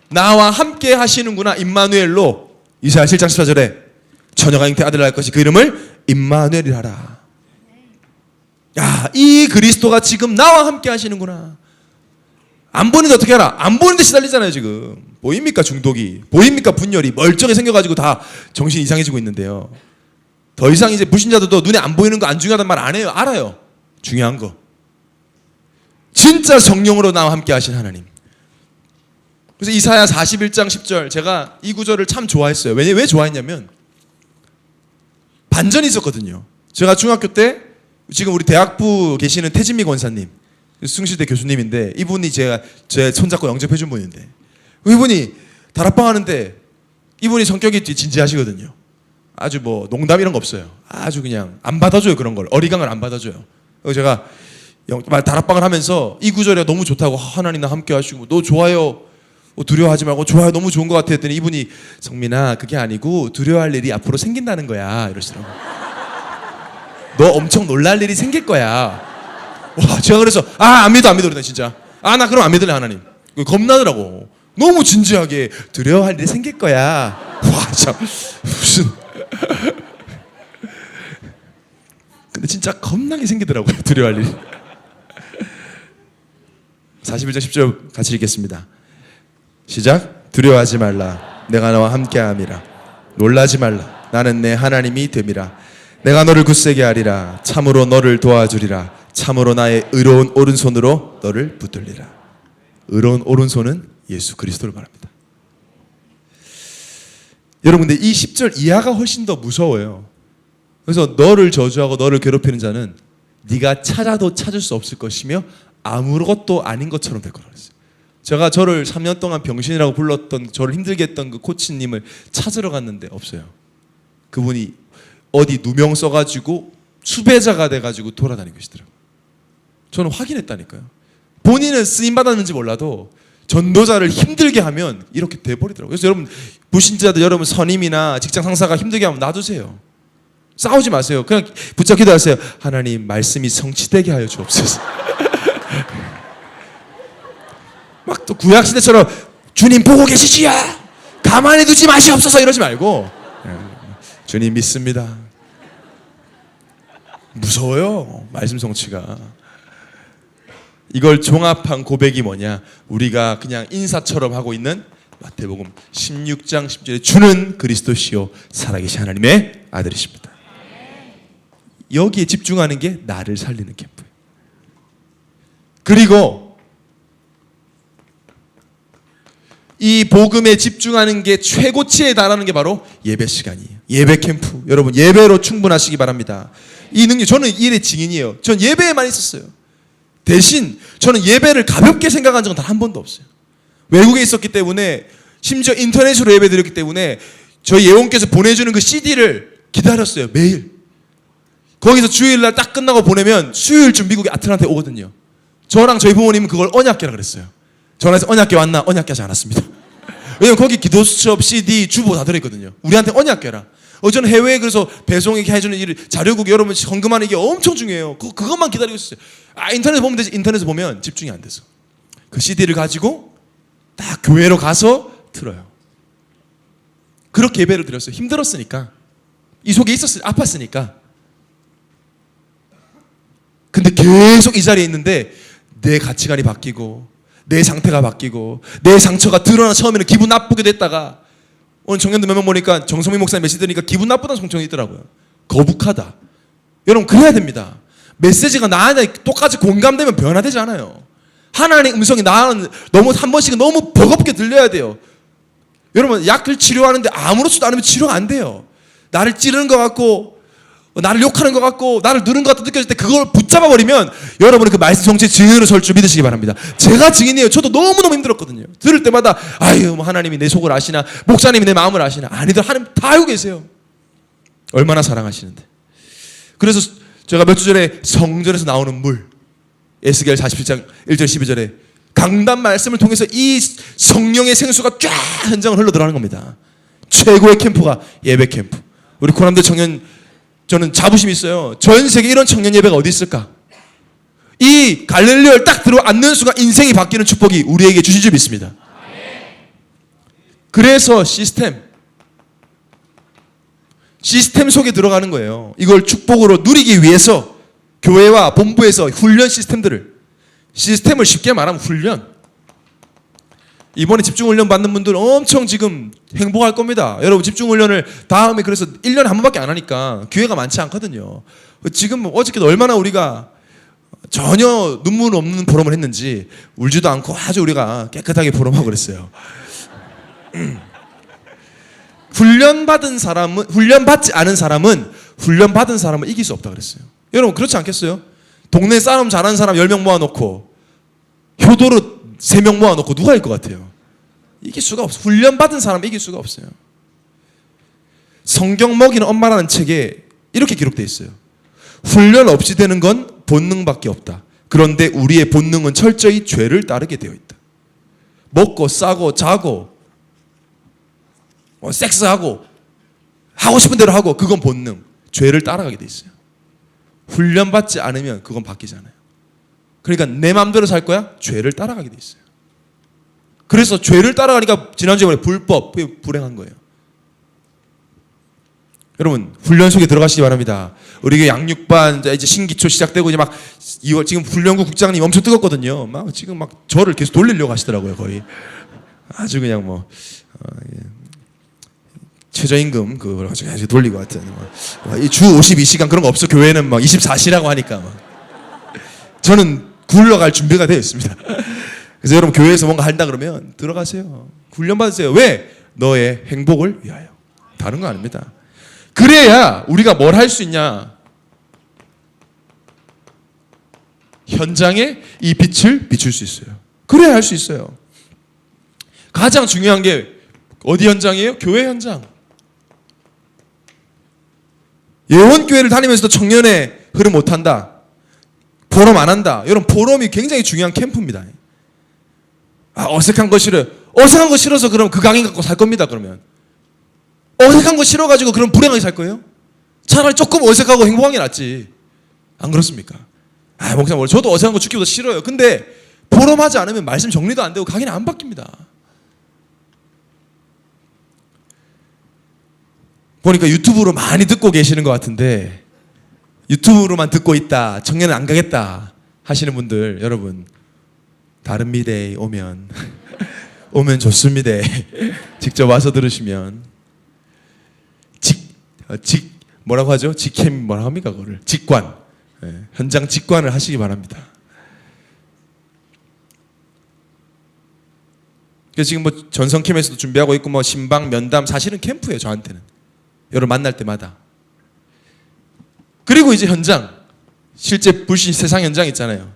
나와 함께 하시는구나. 임마누엘로 이사야 7장 14절에 처녀가 잉태 아들을 낳을 것이 그 이름을 임마누엘이라 하라. 야, 이 그리스도가 지금 나와 함께 하시는구나. 안 보는데 어떻게 알아? 안 보는데 시달리잖아요 지금. 보입니까 중독이? 보입니까 분열이? 멀쩡히 생겨가지고 다 정신이 이상해지고 있는데요. 더 이상 이제 불신자들도 눈에 안 보이는 거 안 중요하단 말 안 해요. 알아요. 중요한 거. 진짜 성령으로 나와 함께 하신 하나님. 그래서 이사야 41장 10절, 제가 이 구절을 참 좋아했어요. 왜 좋아했냐면 반전이 있었거든요. 제가 중학교 때, 지금 우리 대학부 계시는 태진미 권사님, 숭실대 교수님인데, 이분이 제 손잡고 영접해준 분인데, 이분이 다락방 하는데 이분이 성격이 진지하시거든요. 아주 뭐 농담 이런 거 없어요. 아주 그냥 안 받아줘요. 그런 걸 어리광을 안 받아줘요. 그래서 제가 다락방을 하면서 이 구절이 너무 좋다고, 하나님 나 함께 하시고 너 좋아요, 두려워하지 말고 좋아요, 너무 좋은 것 같아 했더니 이분이, 성민아 그게 아니고 두려워할 일이 앞으로 생긴다는 거야 이러시더라고요. 너 엄청 놀랄 일이 생길 거야. 와, 제가 그래서 안 믿어 그러다 진짜. 나 그럼 안 믿을래 하나님. 겁나더라고. 너무 진지하게 두려워할 일이 생길 거야. 와, 참 무슨. 근데 진짜 겁나게 생기더라고요. 두려워할 일이. 41장 10절 같이 읽겠습니다. 시작. 두려워하지 말라. 내가 너와 함께함이라. 놀라지 말라. 나는 내 하나님이 됨이라. 내가 너를 굳세게 하리라. 참으로 너를 도와주리라. 참으로 나의 의로운 오른손으로 너를 붙들리라. 의로운 오른손은 예수 그리스도를 말합니다. 여러분, 근데 이 10절 이하가 훨씬 더 무서워요. 그래서 너를 저주하고 너를 괴롭히는 자는 네가 찾아도 찾을 수 없을 것이며 아무것도 아닌 것처럼 될 거라고 했어요. 제가 저를 3년 동안 병신이라고 불렀던, 저를 힘들게 했던 그 코치님을 찾으러 갔는데 없어요. 그분이 어디 누명 써가지고 수배자가 돼가지고 돌아다니고 계시더라고요. 저는 확인했다니까요. 본인은 쓰임받았는지 몰라도 전도자를 힘들게 하면 이렇게 돼버리더라고요. 그래서 여러분, 불신자들, 여러분 선임이나 직장 상사가 힘들게 하면 놔두세요. 싸우지 마세요. 그냥 붙잡고 기도하세요. 하나님, 말씀이 성취되게 하여 주옵소서. 막 또 구약시대처럼 주님 보고 계시지요, 가만히 두지 마시옵소서 이러지 말고, 주님 믿습니다. 무서워요, 말씀 성취가. 이걸 종합한 고백이 뭐냐? 우리가 그냥 인사처럼 하고 있는 마태복음 16장 10절에 주는 그리스도시요 살아계신 하나님의 아들이십니다. 여기에 집중하는 게 나를 살리는 캠프예요. 그리고 이 복음에 집중하는 게 최고치에 달하는 게 바로 예배 시간이에요. 예배 캠프. 여러분, 예배로 충분하시기 바랍니다. 이 능력, 저는 이 일의 증인이에요. 전 예배에만 있었어요. 대신 저는 예배를 가볍게 생각한 적은 단 한 번도 없어요. 외국에 있었기 때문에 심지어 인터넷으로 예배 드렸기 때문에 저희 예원께서 보내주는 그 CD를 기다렸어요. 매일. 거기서 주일날 딱 끝나고 보내면 수요일쯤 미국에 아틀란타에 오거든요. 저랑 저희 부모님은 그걸 언약궤라 그랬어요. 전화해서 언약궤 왔나? 언약궤 하지 않았습니다. 왜냐면 거기 기도 수첩, CD, 주보 다 들어있거든요. 우리한테 언약궤라. 저는 해외에 그래서 배송 이렇게 해주는 일, 자료국 여러분 헌금하는 이게 엄청 중요해요. 그것만 기다리고 있었어요. 인터넷 보면 되지. 인터넷에 보면 집중이 안 돼서. 그 CD를 가지고 딱 교회로 가서 틀어요. 그렇게 예배를 드렸어요. 힘들었으니까. 이 속에 아팠으니까. 근데 계속 이 자리에 있는데 내 가치관이 바뀌고 내 상태가 바뀌고 내 상처가 드러나 처음에는 기분 나쁘게 됐다가 오늘 청년들 몇 명 보니까 정성민 목사님 메시지 들으니까 기분 나쁘다는 성청이 있더라고요. 거북하다. 여러분 그래야 됩니다. 메시지가 나한테 똑같이 공감되면 변화되지 않아요. 하나님의 음성이 나는 너무 한 번씩은 너무 버겁게 들려야 돼요. 여러분 약을 치료하는데 아무렇지도 않으면 치료가 안 돼요. 나를 찌르는 것 같고 나를 욕하는 것 같고 나를 누른 것 같다 느껴질 때 그걸 붙잡아버리면 여러분은 그 말씀 성취에 증인으로 설 줄 믿으시기 바랍니다. 제가 증인이에요. 저도 너무너무 힘들었거든요. 들을 때마다 아유 뭐 하나님이 내 속을 아시나 목사님이 내 마음을 아시나 아니들 하나님 다 알고 계세요. 얼마나 사랑하시는데. 그래서 제가 몇 주 전에 성전에서 나오는 물 에스겔 47장 1절 12절에 강단 말씀을 통해서 이 성령의 생수가 쫙 현장을 흘러들어가는 겁니다. 최고의 캠프가 예배 캠프. 우리 고남대 청년 저는 자부심이 있어요. 전 세계 이런 청년 예배가 어디 있을까? 이 갈릴리오를 딱 들어앉는 순간 인생이 바뀌는 축복이 우리에게 주신 줄 믿습니다. 그래서 시스템 속에 들어가는 거예요. 이걸 축복으로 누리기 위해서 교회와 본부에서 훈련 시스템을 쉽게 말하면 훈련. 이번에 집중훈련 받는 분들 엄청 지금 행복할 겁니다. 여러분 집중훈련을 다음에 그래서 1년에 한 번밖에 안 하니까 기회가 많지 않거든요. 지금 어저께도 얼마나 우리가 전혀 눈물 없는 포럼을 했는지 울지도 않고 아주 우리가 깨끗하게 포럼하고 그랬어요. 훈련받지 않은 사람은 훈련받은 사람을 이길 수 없다 그랬어요. 여러분 그렇지 않겠어요? 동네 싸움 잘하는 사람 10명 모아놓고 효도로 3명 모아놓고 누가 이길 것 같아요? 이길 수가 없어요. 훈련받은 사람 이길 수가 없어요. 성경 먹이는 엄마라는 책에 이렇게 기록되어 있어요. 훈련 없이 되는 건 본능밖에 없다. 그런데 우리의 본능은 철저히 죄를 따르게 되어 있다. 먹고 싸고 자고 섹스하고 하고 싶은 대로 하고 그건 본능. 죄를 따라가게 돼 있어요. 훈련받지 않으면 그건 바뀌지 않아요. 그러니까 내 마음대로 살 거야? 죄를 따라가게 돼 있어요. 그래서 죄를 따라가니까 지난주에 말해 불법, 불행한 거예요. 여러분 훈련 속에 들어가시기 바랍니다. 우리 양육반 이제 신기초 시작되고 이제 막 2월 지금 훈련구 국장님 엄청 뜨겁거든요. 막 지금 막 저를 계속 돌리려고 하시더라고요. 거의 아주 그냥 뭐 최저임금 그걸 가지고 아주 돌리고 하여튼 주 52시간 그런 거 없어. 교회는 막 24시라고 하니까 막. 저는 굴러갈 준비가 되어 있습니다. 그래서 여러분 교회에서 뭔가 한다 그러면 들어가세요. 훈련 받으세요. 왜? 너의 행복을 위하여. 다른 거 아닙니다. 그래야 우리가 뭘 할 수 있냐? 현장에 이 빛을 비출 수 있어요. 그래야 할 수 있어요. 가장 중요한 게 어디 현장이에요? 교회 현장. 예원교회를 다니면서도 청년의 흐름 못한다. 포럼 안 한다. 여러분 포럼이 굉장히 중요한 캠프입니다. 어색한 거 싫어요. 어색한 거 싫어서 그럼 그 강의 갖고 살 겁니다. 그러면 어색한 거 싫어가지고 그럼 불행하게 살 거예요? 차라리 조금 어색하고 행복한 게 낫지. 안 그렇습니까? 목사님 저도 어색한 거 죽기보다 싫어요. 근데 포럼하지 않으면 말씀 정리도 안 되고 강의는 안 바뀝니다. 보니까 유튜브로 많이 듣고 계시는 것 같은데 유튜브로만 듣고 있다, 청년은 안 가겠다 하시는 분들 여러분 다른 미대에 오면 좋습니다. 직접 와서 들으시면 뭐라고 하죠? 직캠 뭐라고 합니까? 그거를 직관, 현장 직관을 하시기 바랍니다. 그래서 지금 뭐 전성캠에서도 준비하고 있고 뭐 신방 면담 사실은 캠프예요. 저한테는 여러분 만날 때마다. 그리고 이제 현장 실제 불신 세상 현장 있잖아요.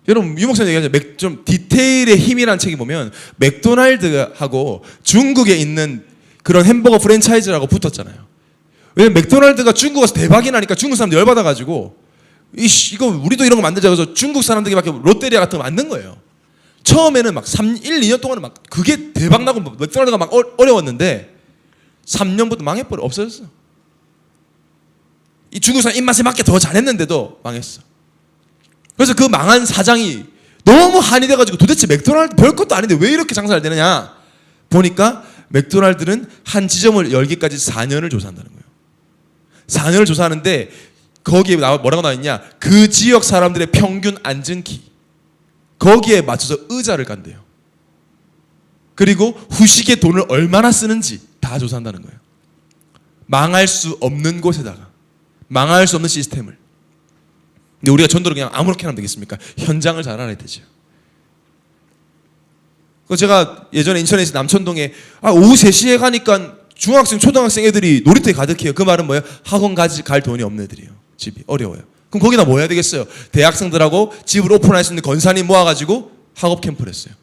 여러분 유 목사님 얘기하죠. 좀 디테일의 힘이라는 책이 보면 맥도날드하고 중국에 있는 그런 햄버거 프랜차이즈라고 붙었잖아요. 왜냐면 맥도날드가 중국 가서 대박이 나니까 중국 사람들 열받아가지고 이거 우리도 이런 거 만들자 그래서 중국 사람들에게 롯데리아 같은 거 만든 거예요. 처음에는 막 1, 2년 동안은 막 그게 대박 나고 맥도날드가 막 어려웠는데 3년부터 망해버려. 없어졌어. 이 중국 사람 입맛에 맞게 더 잘했는데도 망했어. 그래서 그 망한 사장이 너무 한이 돼가지고 도대체 맥도날드 별것도 아닌데 왜 이렇게 장사를 되느냐 보니까 맥도날드는 한 지점을 열기까지 4년을 조사한다는 거예요. 4년을 조사하는데 거기에 뭐라고 나와있냐, 그 지역 사람들의 평균 앉은키 거기에 맞춰서 의자를 간대요. 그리고 후식에 돈을 얼마나 쓰는지 다 조사한다는 거예요. 망할 수 없는 곳에다가 망할 수 없는 시스템을. 근데 우리가 전도를 그냥 아무렇게 하면 되겠습니까? 현장을 잘 알아야 되죠. 제가 예전에 인천에서 남천동에 오후 3시에 가니까 중학생, 초등학생 애들이 놀이터에 가득해요. 그 말은 뭐예요? 학원 갈 돈이 없는 애들이에요. 집이 어려워요. 그럼 거기다 뭐 해야 되겠어요? 대학생들하고 집을 오픈할 수 있는 권사님 모아가지고 학업 캠프를 했어요.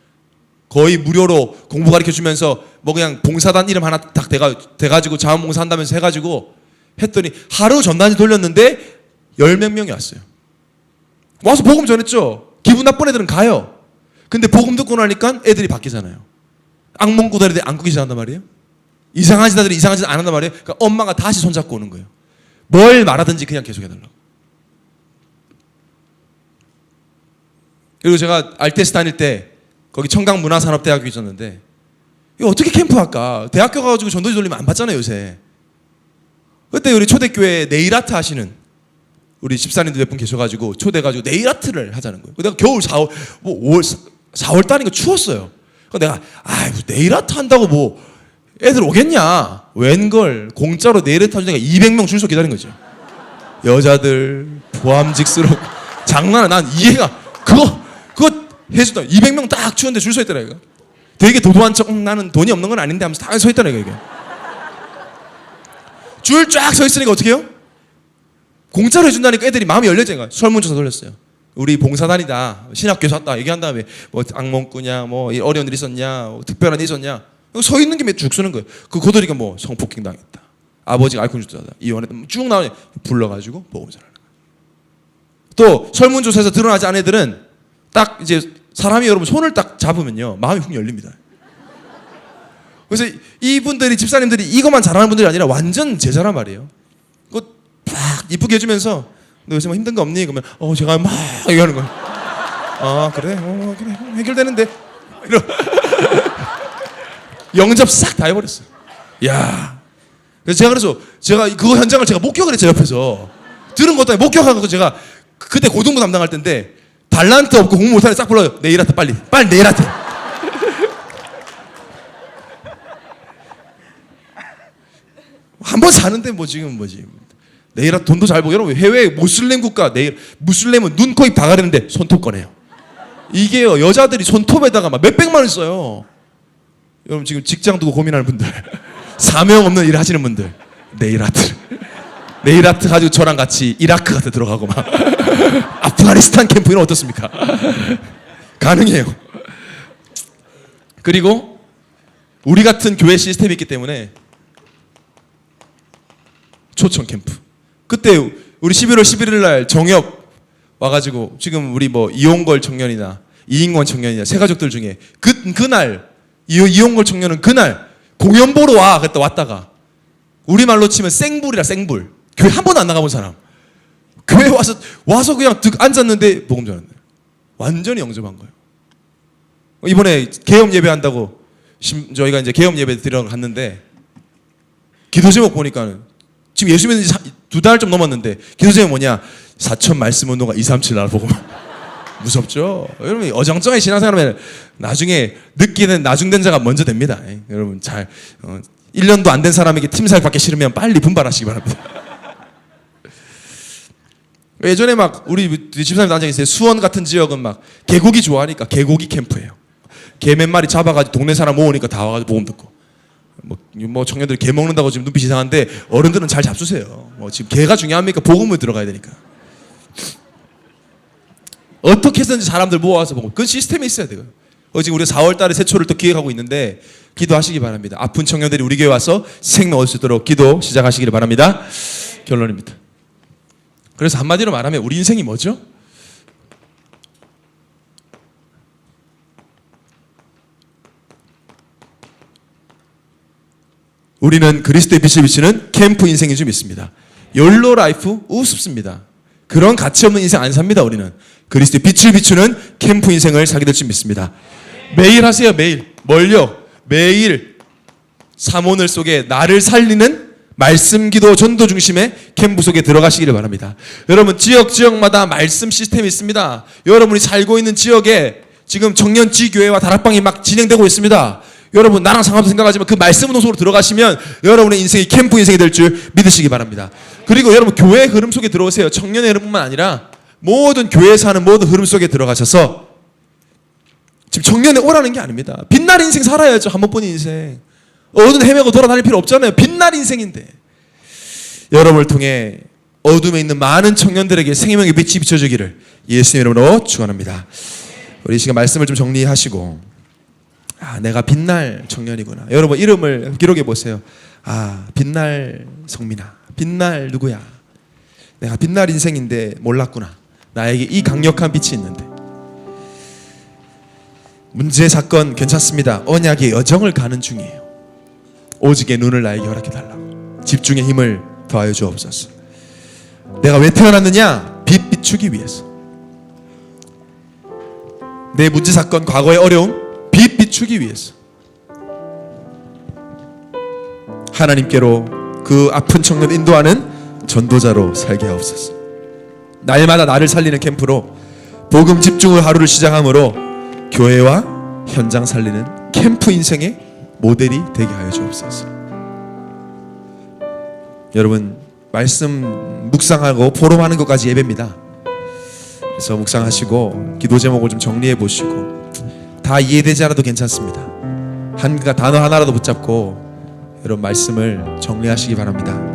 거의 무료로 공부 가르쳐주면서 뭐 그냥 봉사단 이름 하나 딱 돼가지고 자원봉사 한다면서 해가지고 했더니 하루 전단지 돌렸는데 10몇 명이 왔어요. 와서 복음 전했죠. 기분 나쁜 애들은 가요. 근데 복음 듣고 나니까 애들이 바뀌잖아요. 악몽 꾸다리 애들이 안 꾸기 시작한단 말이에요. 이상한 짓들이 이상한 짓 안 한단 말이에요. 그러니까 엄마가 다시 손잡고 오는 거예요. 뭘 말하든지 그냥 계속 해달라고. 그리고 제가 알테스 다닐 때 거기 청강문화산업대학교 있었는데 이거 어떻게 캠프할까? 대학교 가가지고 전도지 돌리면 안 받잖아요 요새. 그때 우리 초대교회에 네일아트 하시는 우리 집사님들 몇 분 계셔가지고 초대해가지고 네일아트를 하자는 거예요. 내가 겨울 4월 달이니까 추웠어요. 내가 네일아트 한다고 뭐 애들 오겠냐? 웬걸 공짜로 네일아트 하자니까 200명 줄 서 기다린 거죠. 여자들 보암직스럽고 장난아. 난 이해가 그거 해주다 200명 딱 추운데 줄 서 있더라 이거. 되게 도도한 척 나는 돈이 없는 건 아닌데 하면서 딱 서 있더라 이게. 줄 쫙 서 있으니까 어떻게 해요? 공짜로 해준다니까 애들이 마음이 열려지니까 설문조사 돌렸어요. 우리 봉사단이다, 신학교에서 왔다 얘기한 다음에 뭐 악몽 꾸냐, 뭐 어려운 일 있었냐, 뭐 특별한 일 있었냐, 서 있는 김에 쭉 쓰는 거예요. 그 고돌이가 뭐 성폭행 당했다, 아버지가 알코올 중독자다, 이혼했다, 쭉 나오니 불러가지고 보고 전하는 거예요. 또 설문조사에서 드러나지 않은 애들은 딱 이제 사람이 여러분 손을 딱 잡으면요 마음이 훅 열립니다. 그래서 이분들이 집사님들이 이것만 잘하는 분들이 아니라 완전 제자란 말이에요. 그거 팍 이쁘게 해주면서 너 요새 뭐 힘든 거 없니? 그러면 제가 막 얘기하는 거야. 그래 그래 해결되는데 이러 영접 싹 다 해버렸어. 야, 그래서 제가 그거 현장을 제가 목격을 했죠. 옆에서 들은 것도 아니고 목격하고 제가 그때 고등부 담당할 때인데 달란트 없고 공부 못하는 싹 불러요. 네일아트 빨리 네일아트. 한 번 사는데 뭐 지금 뭐지? 네일아트 돈도 잘 벌고. 여러분 해외 무슬림 국가 무슬림은 눈, 코, 입 다 가리는데 손톱 꺼내요. 이게요 여자들이 손톱에다가 막 몇백만 원 써요. 여러분 지금 직장 두고 고민하는 분들, 사명 없는 일 하시는 분들, 네일아트 가지고 저랑 같이 이라크 같은 데 들어가고 막 아프가니스탄 캠프 이런 어떻습니까? 가능해요. 그리고 우리 같은 교회 시스템이 있기 때문에 초청 캠프. 그때 우리 11월 11일 날 정엽 와가지고 지금 우리 뭐 이용걸 청년이나 이인권 청년이나 새 가족들 중에 그날 이용걸 청년은 그날 공연 보러 와. 그때 왔다가 우리말로 치면 생불이라 생불. 교회 한 번도 안 나가본 사람. 교회 와서 그냥 앉았는데 복음 전했네. 완전히 영접한 거예요. 이번에 개업 예배한다고 저희가 이제 개업 예배 드리러 갔는데 기도 제목 보니까 지금 예수 믿은 지 2달 좀 넘었는데 기도 제목 뭐냐? 4천 말씀 운동가 237 나라 복음. 무섭죠? 여러분 어정쩡하게 신앙생활하면 나중에 느끼는 나중된 자가 먼저 됩니다. 여러분 잘 1년도 안 된 사람에게 팀사역 받기 싫으면 빨리 분발하시기 바랍니다. 예전에 막 우리 집사님 단장이 있어요. 수원 같은 지역은 막 개고기 좋아하니까 개고기 캠프예요. 개 몇 마리 잡아가지고 동네 사람 모으니까 다 와가지고 복음 듣고. 뭐 청년들 개 먹는다고 지금 눈빛 이상한데 어른들은 잘 잡수세요. 뭐 지금 개가 중요합니까? 복음을 들어가야 되니까. 어떻게 해서든지 사람들 모아서 보고 그건 시스템이 있어야 돼요. 지금 우리가 4월 달에 새초를 또 기획하고 있는데 기도하시기 바랍니다. 아픈 청년들이 우리 교회 와서 생명 얻을 수 있도록 기도 시작하시기를 바랍니다. 결론입니다. 그래서 한마디로 말하면 우리 인생이 뭐죠? 우리는 그리스도의 빛을 비추는 캠프 인생인 줄 믿습니다. 욜로 라이프 우습습니다. 그런 가치 없는 인생 안 삽니다. 우리는 그리스도의 빛을 비추는 캠프 인생을 살게 될 줄 믿습니다. 매일 하세요. 매일. 뭘요? 매일 사모늘 속에 나를 살리는 말씀, 기도, 전도 중심의 캠프 속에 들어가시기를 바랍니다. 여러분 지역마다 말씀 시스템이 있습니다. 여러분이 살고 있는 지역에 지금 청년 지교회와 다락방이 막 진행되고 있습니다. 여러분 나랑 상관없이 생각하지만 그 말씀 운동 속으로 들어가시면 여러분의 인생이 캠프 인생이 될 줄 믿으시기 바랍니다. 그리고 여러분 교회 흐름 속에 들어오세요. 청년의 흐름뿐만 아니라 모든 교회에서 하는 모든 흐름 속에 들어가셔서 지금 청년에 오라는 게 아닙니다. 빛날 인생 살아야죠. 한 번뿐인 인생. 어두운 헤매고 돌아다닐 필요 없잖아요. 빛날 인생인데 여러분을 통해 어둠에 있는 많은 청년들에게 생명의 빛이 비춰주기를 예수님 이름으로 축원합니다. 우리 이 시간 말씀을 좀 정리하시고 내가 빛날 청년이구나. 여러분 이름을 기록해 보세요. 빛날 성민아. 빛날 누구야. 내가 빛날 인생인데 몰랐구나. 나에게 이 강력한 빛이 있는데. 문제 사건 괜찮습니다. 언약의 여정을 가는 중이에요. 오직의 눈을 나에게 허락해 달라고. 집중의 힘을 더하여 주옵소서. 내가 왜 태어났느냐? 빛 비추기 위해서. 내 문제 사건 과거의 어려움 빛 비추기 위해서 하나님께로 그 아픈 청년 인도하는 전도자로 살게 하옵소서. 날마다 나를 살리는 캠프로 복음 집중을 하루를 시작함으로 교회와 현장 살리는 캠프 인생의 모델이 되게 하여 주옵소서. 여러분 말씀 묵상하고 포럼하는 것까지 예배입니다. 그래서 묵상하시고 기도 제목을 좀 정리해 보시고 다 이해되지 않아도 괜찮습니다. 단어 하나라도 붙잡고 여러분 말씀을 정리하시기 바랍니다.